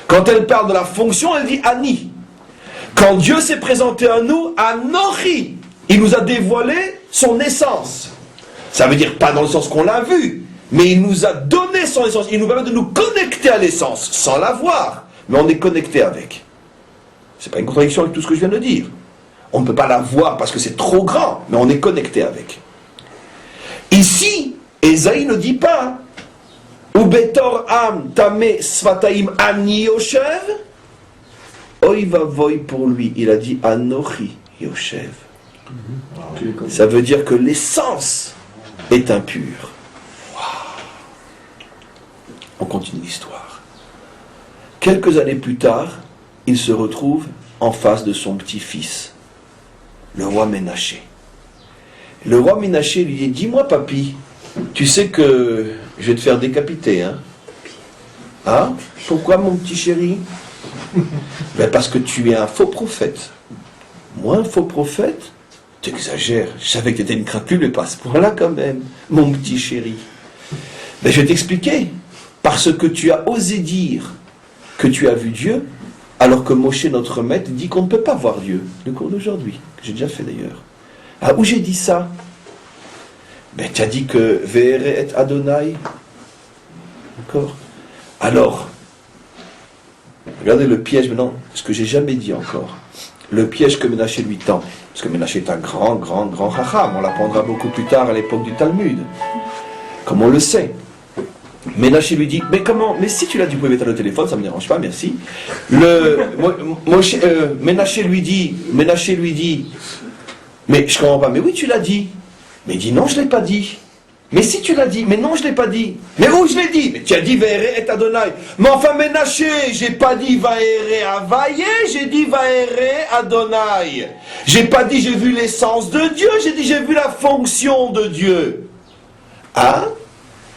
Quand elle parle de la fonction, elle dit Ani. Quand Dieu s'est présenté à nous, Anochi, il nous a dévoilé son essence. Ça veut dire pas dans le sens qu'on l'a vu, mais il nous a donné son essence. Il nous permet de nous connecter à l'essence, sans la voir, mais on est connecté avec. C'est pas une contradiction avec tout ce que je viens de dire. On ne peut pas la voir parce que c'est trop grand, mais on est connecté avec. Ici, Ésaïe ne dit pas Ubetor am tame sfataim ani yoshev. Oy vavoy pour lui, il a dit Anochi yoshev. Ça veut dire que l'essence est impure. Wow. On continue l'histoire. Quelques années plus tard, il se retrouve en face de son petit-fils, le roi Ménaché. Le roi Ménaché lui dit, dis-moi papy, tu sais que je vais te faire décapiter, hein? Hein? Pourquoi mon petit chéri? Ben parce que tu es un faux prophète. Moi un faux prophète? T'exagères, je savais que tu étais une crapule, mais pas à ce point-là quand même, mon petit chéri. Ben je vais t'expliquer, parce que tu as osé dire que tu as vu Dieu, alors que Moshe, notre maître, dit qu'on ne peut pas voir Dieu. Le cours d'aujourd'hui, que j'ai déjà fait d'ailleurs. Ah, où j'ai dit ça? Ben, tu as dit que Ve'ere et Adonai. D'accord? Alors, regardez le piège maintenant, ce que j'ai jamais dit encore. Le piège que Ménaché lui tend. Parce que Ménaché est un grand chacham. On l'apprendra beaucoup plus tard à l'époque du Talmud. Comme on le sait. Ménaché lui dit, mais comment? Mais si tu l'as dit, vous pouvez mettre le téléphone, ça ne me dérange pas, merci. Ménaché lui dit, mais je ne comprends pas, mais oui, tu l'as dit. Mais il dit, non, je ne l'ai pas dit. Mais si tu l'as dit, mais non, je ne l'ai pas dit. Mais où je l'ai dit? Mais tu as dit, Ve'ere et Adonai. Mais enfin, Ménaché, je n'ai pas dit, Vaere Avaye, j'ai dit, Vaere Adonai. J'ai pas dit, j'ai vu l'essence de Dieu, j'ai dit, j'ai vu la fonction de Dieu. Ah?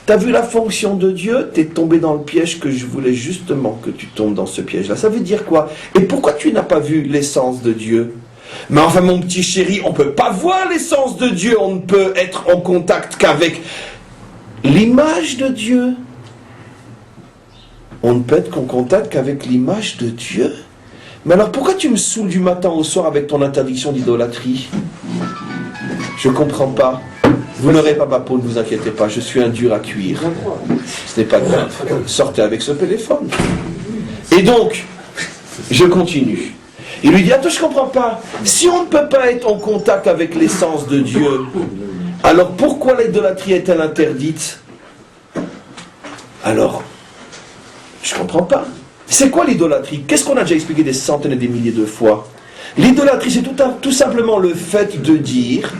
T'as vu la fonction de Dieu, t'es tombé dans le piège que je voulais justement que tu tombes dans ce piège-là. Ça veut dire quoi? Et pourquoi tu n'as pas vu l'essence de Dieu? Mais enfin mon petit chéri, on ne peut pas voir l'essence de Dieu, on ne peut être en contact qu'avec l'image de Dieu. On ne peut être en contact qu'avec l'image de Dieu. Mais alors pourquoi tu me saoules du matin au soir avec ton interdiction d'idolâtrie? Je ne comprends pas. Vous n'aurez pas ma peau, ne vous inquiétez pas, je suis un dur à cuire. Ce n'est pas grave. Sortez avec ce téléphone. Et donc, je continue. Il lui dit, attends, je ne comprends pas. Si on ne peut pas être en contact avec l'essence de Dieu, alors pourquoi l'idolâtrie est-elle interdite? Alors, je ne comprends pas. C'est quoi l'idolâtrie? Qu'est-ce qu'on a déjà expliqué des centaines et des milliers de fois? L'idolâtrie, c'est tout simplement le fait de dire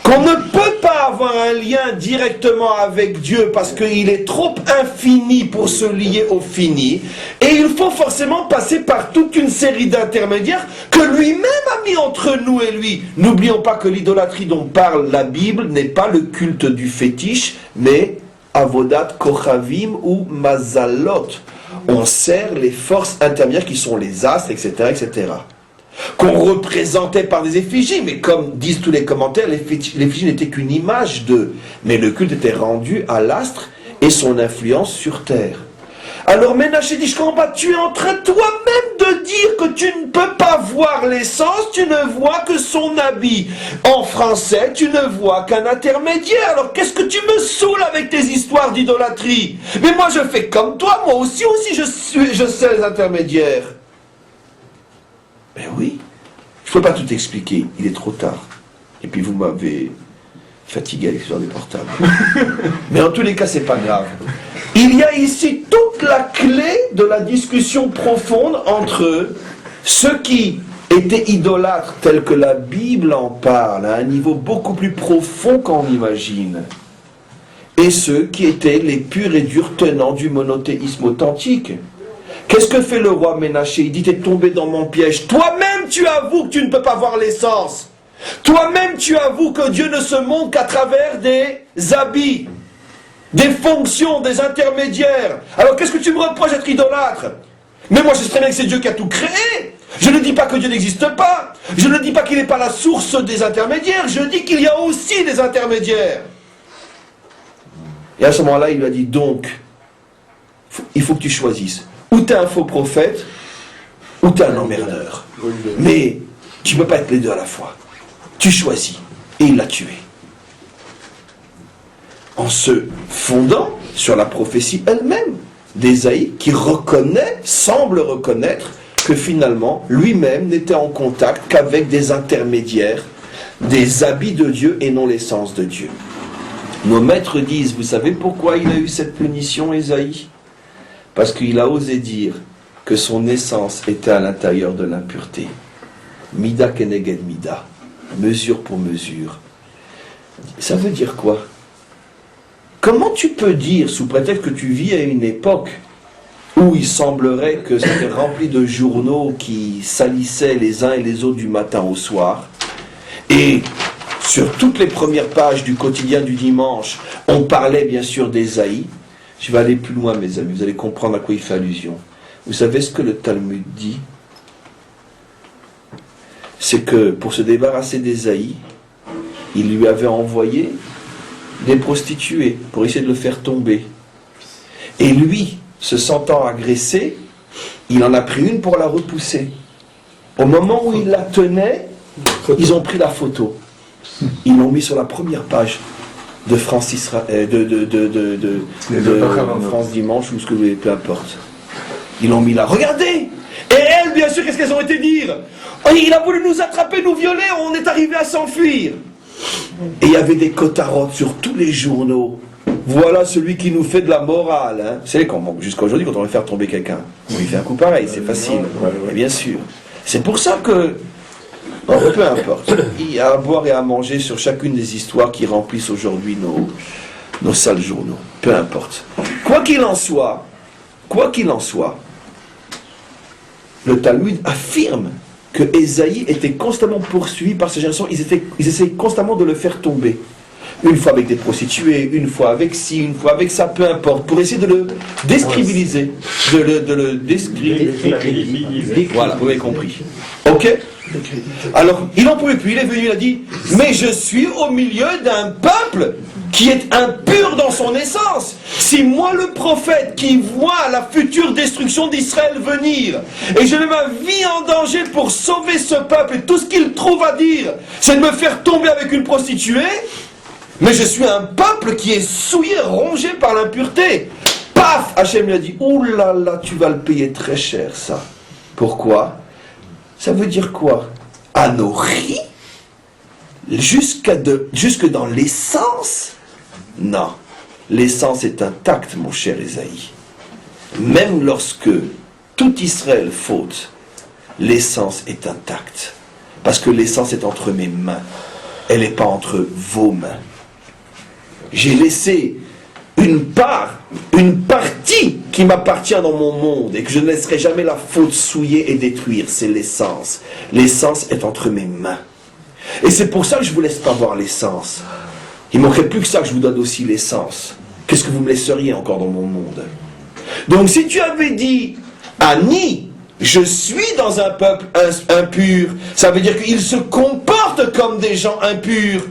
qu'on ne peut pas avoir un lien directement avec Dieu parce qu'il est trop infini pour se lier au fini, et il faut forcément passer par toute une série d'intermédiaires que lui-même a mis entre nous et lui. N'oublions pas que l'idolâtrie dont parle la Bible n'est pas le culte du fétiche, mais avodat kochavim ou mazalot. On sert les forces intermédiaires qui sont les astres, etc., etc. Qu'on représentait par des effigies, mais comme disent tous les commentaires, l'effigie n'était qu'une image d'eux, mais le culte était rendu à l'astre et son influence sur terre. Alors Ménaché dit, je comprends pas, tu es en train toi-même de dire que tu ne peux pas voir l'essence, tu ne vois que son habit. En français, tu ne vois qu'un intermédiaire. Alors qu'est-ce que tu me saoules avec tes histoires d'idolâtrie? Mais moi je fais comme toi, moi aussi je sais les intermédiaires. Ben oui, je ne peux pas tout expliquer, il est trop tard. Et puis vous m'avez fatigué avec l'histoire des portables. Mais en tous les cas, c'est pas grave. Il y a ici toute la clé de la discussion profonde entre ceux qui étaient idolâtres tels que la Bible en parle, à un niveau beaucoup plus profond qu'on imagine, et ceux qui étaient les purs et durs tenants du monothéisme authentique. Qu'est-ce que fait le roi Ménaché? Il dit, t'es tombé dans mon piège. Toi-même, tu avoues que tu ne peux pas voir l'essence. Toi-même, tu avoues que Dieu ne se montre qu'à travers des habits, des fonctions, des intermédiaires. Alors qu'est-ce que tu me reproches d'être idolâtre? Mais moi je sais très bien que c'est Dieu qui a tout créé. Je ne dis pas que Dieu n'existe pas. Je ne dis pas qu'il n'est pas la source des intermédiaires. Je dis qu'il y a aussi des intermédiaires. Et à ce moment-là, il lui a dit, donc, il faut que tu choisisses. Ou tu es un faux prophète, ou tu es un emmerdeur. Mais tu ne peux pas être les deux à la fois. Tu choisis. Et il l'a tué. En se fondant sur la prophétie elle-même d'Ésaïe, qui semble reconnaître que finalement, lui-même n'était en contact qu'avec des intermédiaires, des habits de Dieu et non l'essence de Dieu. Nos maîtres disent, vous savez pourquoi il a eu cette punition, Ésaïe? Parce qu'il a osé dire que son essence était à l'intérieur de l'impureté. Mida keneged mida, mesure pour mesure. Ça veut dire quoi? Comment tu peux dire, sous prétexte que tu vis à une époque où il semblerait que c'était rempli de journaux qui salissaient les uns et les autres du matin au soir, et sur toutes les premières pages du quotidien du dimanche, on parlait bien sûr d'Ésaïe. Je vais aller plus loin, mes amis, vous allez comprendre à quoi il fait allusion. Vous savez ce que le Talmud dit? C'est que pour se débarrasser d'Ésaïe, il lui avait envoyé des prostituées pour essayer de le faire tomber. Et lui, se sentant agressé, il en a pris une pour la repousser. Au moment où il la tenait, ils ont pris la photo. Ils l'ont mis sur la première page de France Israël, de France Dimanche, ou ce que vous voulez, peu importe. Ils l'ont mis là. Regardez! Et elles, bien sûr, qu'est-ce qu'elles ont été dire? Oh, il a voulu nous attraper, nous violer, on est arrivé à s'enfuir. Et il y avait des cotarotes sur tous les journaux. Voilà celui qui nous fait de la morale. Hein. Vous savez, jusqu'à aujourd'hui, quand on veut faire tomber quelqu'un, on lui fait un coup pareil, c'est facile. Et bien sûr. C'est pour ça que, peu importe, il y a à boire et à manger sur chacune des histoires qui remplissent aujourd'hui nos sales journaux. Peu importe. Quoi qu'il en soit, le Talmud affirme que Ésaïe était constamment poursuivi par ces générations. Ils essayaient constamment de le faire tomber. Une fois avec des prostituées, une fois avec ci, une fois avec ça, peu importe, pour essayer de le décrédibiliser. De le décrédibiliser. Voilà, vous avez compris. Ok? Alors, il n'en pouvait plus, il est venu, il a dit, mais je suis au milieu d'un peuple qui est impur dans son essence. Si moi, le prophète, qui voit la future destruction d'Israël venir, et je mets ma vie en danger pour sauver ce peuple, et tout ce qu'il trouve à dire, c'est de me faire tomber avec une prostituée, mais je suis un peuple qui est souillé, rongé par l'impureté. Paf! Hachem lui a dit, ouh là là, tu vas le payer très cher, ça. Pourquoi? Ça veut dire quoi? Anori? Jusque dans l'essence? Non. L'essence est intacte, mon cher Ésaïe. Même lorsque tout Israël faute, l'essence est intacte. Parce que l'essence est entre mes mains. Elle n'est pas entre vos mains. J'ai laissé une partie qui m'appartient dans mon monde et que je ne laisserai jamais la faute souiller et détruire, c'est l'essence. L'essence est entre mes mains. Et c'est pour ça que je ne vous laisse pas voir l'essence. Il ne manquerait plus que ça que je vous donne aussi l'essence. Qu'est-ce que vous me laisseriez encore dans mon monde? Donc si tu avais dit, Annie, je suis dans un peuple impur, ça veut dire qu'ils se comportent comme des gens impurs.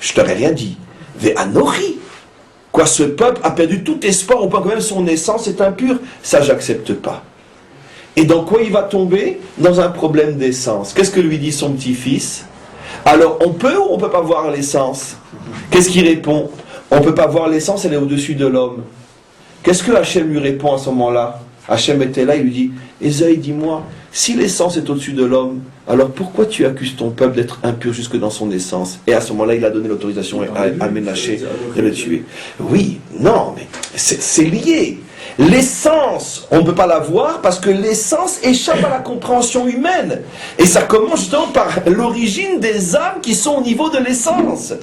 Je t'aurais rien dit. Ve Anori. quoi, ce peuple a perdu tout espoir au point que même son naissance est impure. Ça, j'accepte pas. Et dans quoi il va tomber? Dans un problème d'essence. Qu'est-ce que lui dit son petit-fils? Alors, on peut ou on peut pas voir l'essence? Qu'est-ce qu'il répond? On peut pas voir l'essence, elle est au-dessus de l'homme. Qu'est-ce que Hachem lui répond à ce moment-là? Hachem était là, il lui dit, Ésaïe, dis-moi, si l'essence est au-dessus de l'homme, alors pourquoi tu accuses ton peuple d'être impur jusque dans son essence? Et à ce moment-là, il a donné l'autorisation à Ménaché de le tuer. Oui, non, mais c'est lié. L'essence, on ne peut pas la voir parce que l'essence échappe à la compréhension humaine. Et ça commence justement par l'origine des âmes qui sont au niveau de l'essence.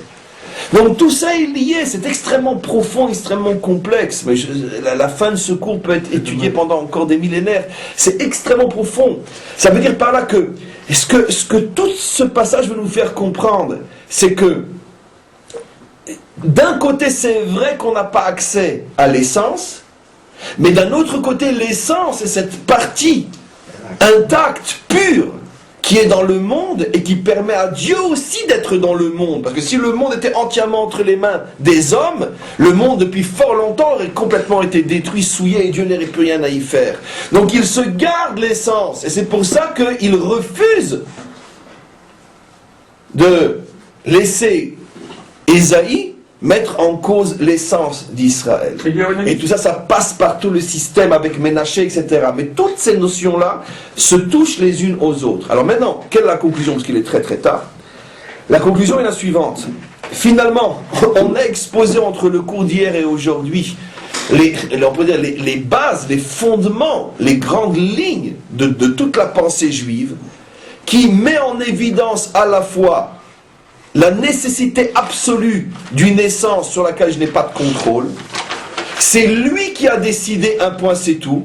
Donc tout ça est lié, c'est extrêmement profond, extrêmement complexe. Mais la fin de ce cours peut être étudiée pendant encore des millénaires. C'est extrêmement profond. Ça veut dire par là que ce que tout ce passage veut nous faire comprendre, c'est que d'un côté c'est vrai qu'on n'a pas accès à l'essence, mais d'un autre côté l'essence est cette partie intacte, pure, qui est dans le monde et qui permet à Dieu aussi d'être dans le monde. Parce que si le monde était entièrement entre les mains des hommes, le monde depuis fort longtemps aurait complètement été détruit, souillé et Dieu n'aurait plus rien à y faire. Donc il se garde l'essence et c'est pour ça qu'il refuse de laisser Ésaïe mettre en cause l'essence d'Israël. Et tout ça, ça passe par tout le système avec Ménaché, etc. Mais toutes ces notions-là se touchent les unes aux autres. Alors maintenant, quelle est la conclusion? Parce qu'il est très très tard. La conclusion est la suivante. Finalement, on a exposé entre le cours d'hier et aujourd'hui on peut dire les bases, les fondements, les grandes lignes de toute la pensée juive qui met en évidence à la fois la nécessité absolue d'une essence sur laquelle je n'ai pas de contrôle. C'est lui qui a décidé un point, c'est tout.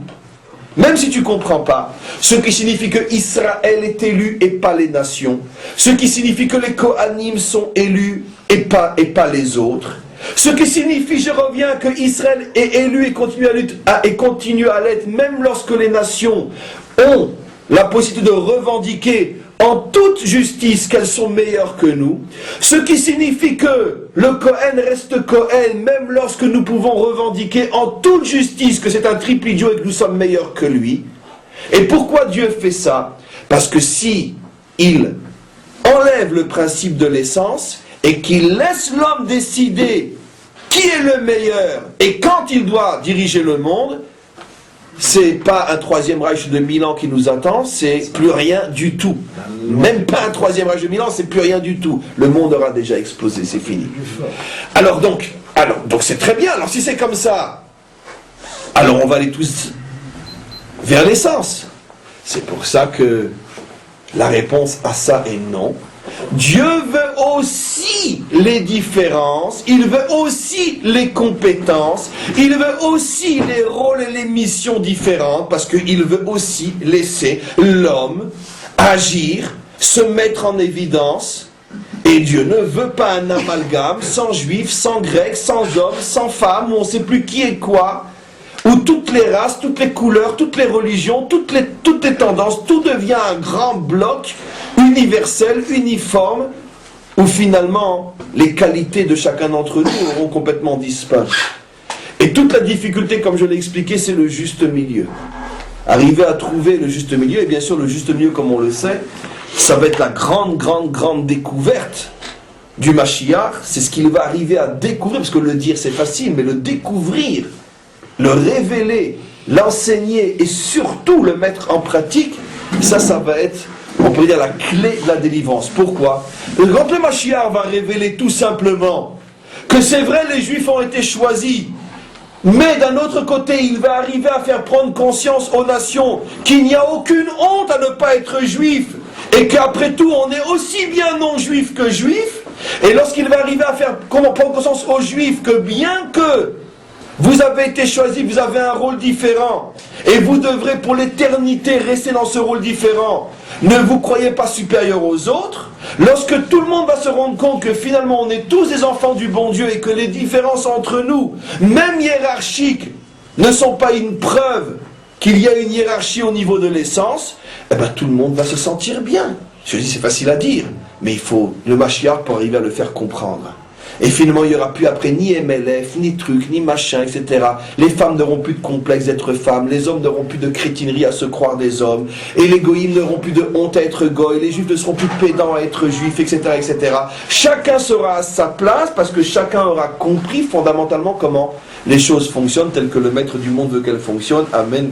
Même si tu ne comprends pas. Ce qui signifie que Israël est élu et pas les nations. Ce qui signifie que les Kohanim sont élus et pas les autres. Ce qui signifie, je reviens, que Israël est élu et continue à l'être, même lorsque les nations ont la possibilité de revendiquer en toute justice qu'elles sont meilleures que nous, ce qui signifie que le Kohen reste Kohen même lorsque nous pouvons revendiquer en toute justice que c'est un triple idiot et que nous sommes meilleurs que lui. Et pourquoi Dieu fait ça? Parce que si il enlève le principe de l'essence et qu'il laisse l'homme décider qui est le meilleur et quand il doit diriger le monde, c'est pas un troisième Reich de 1000 ans qui nous attend, c'est plus rien du tout. Même pas un troisième Reich de 1000 ans, c'est plus rien du tout. Le monde aura déjà explosé, c'est fini. Alors donc c'est très bien. Alors si c'est comme ça, alors on va aller tous vers l'essence. C'est pour ça que la réponse à ça est non. Dieu veut aussi les différences, il veut aussi les compétences, il veut aussi les rôles et les missions différentes, parce qu'il veut aussi laisser l'homme agir, se mettre en évidence, et Dieu ne veut pas un amalgame sans juifs, sans grecs, sans hommes, sans femmes, où on ne sait plus qui est quoi, où toutes les races, toutes les couleurs, toutes les religions, toutes les tendances, tout devient un grand bloc universel, uniforme, où finalement les qualités de chacun d'entre nous auront complètement disparu. Et toute la difficulté, comme je l'ai expliqué, c'est le juste milieu. Arriver à trouver le juste milieu, et bien sûr le juste milieu, comme on le sait, ça va être la grande découverte du Mashiach. C'est ce qu'il va arriver à découvrir, parce que le dire c'est facile, mais le découvrir, le révéler, l'enseigner et surtout le mettre en pratique, ça va être, on peut dire, la clé de la délivrance. Pourquoi? Quand le Mashiach va révéler tout simplement que c'est vrai, les Juifs ont été choisis, mais d'un autre côté, il va arriver à faire prendre conscience aux nations qu'il n'y a aucune honte à ne pas être juif, et qu'après tout, on est aussi bien non-juif que juif, et lorsqu'il va arriver à faire prendre conscience aux Juifs que bien que vous avez été choisi, vous avez un rôle différent, et vous devrez pour l'éternité rester dans ce rôle différent. Ne vous croyez pas supérieur aux autres. Lorsque tout le monde va se rendre compte que finalement on est tous des enfants du bon Dieu et que les différences entre nous, même hiérarchiques, ne sont pas une preuve qu'il y a une hiérarchie au niveau de l'essence, eh bien tout le monde va se sentir bien. Je dis c'est facile à dire, mais il faut le Mashiach pour arriver à le faire comprendre. Et finalement, il n'y aura plus après ni MLF, ni truc, ni machin, etc. Les femmes n'auront plus de complexe d'être femmes, les hommes n'auront plus de crétinerie à se croire des hommes, et les goïms n'auront plus de honte à être goy, les juifs ne seront plus pédants à être juifs, etc., etc. Chacun sera à sa place parce que chacun aura compris fondamentalement comment les choses fonctionnent telles que le maître du monde veut qu'elles fonctionnent. Amen.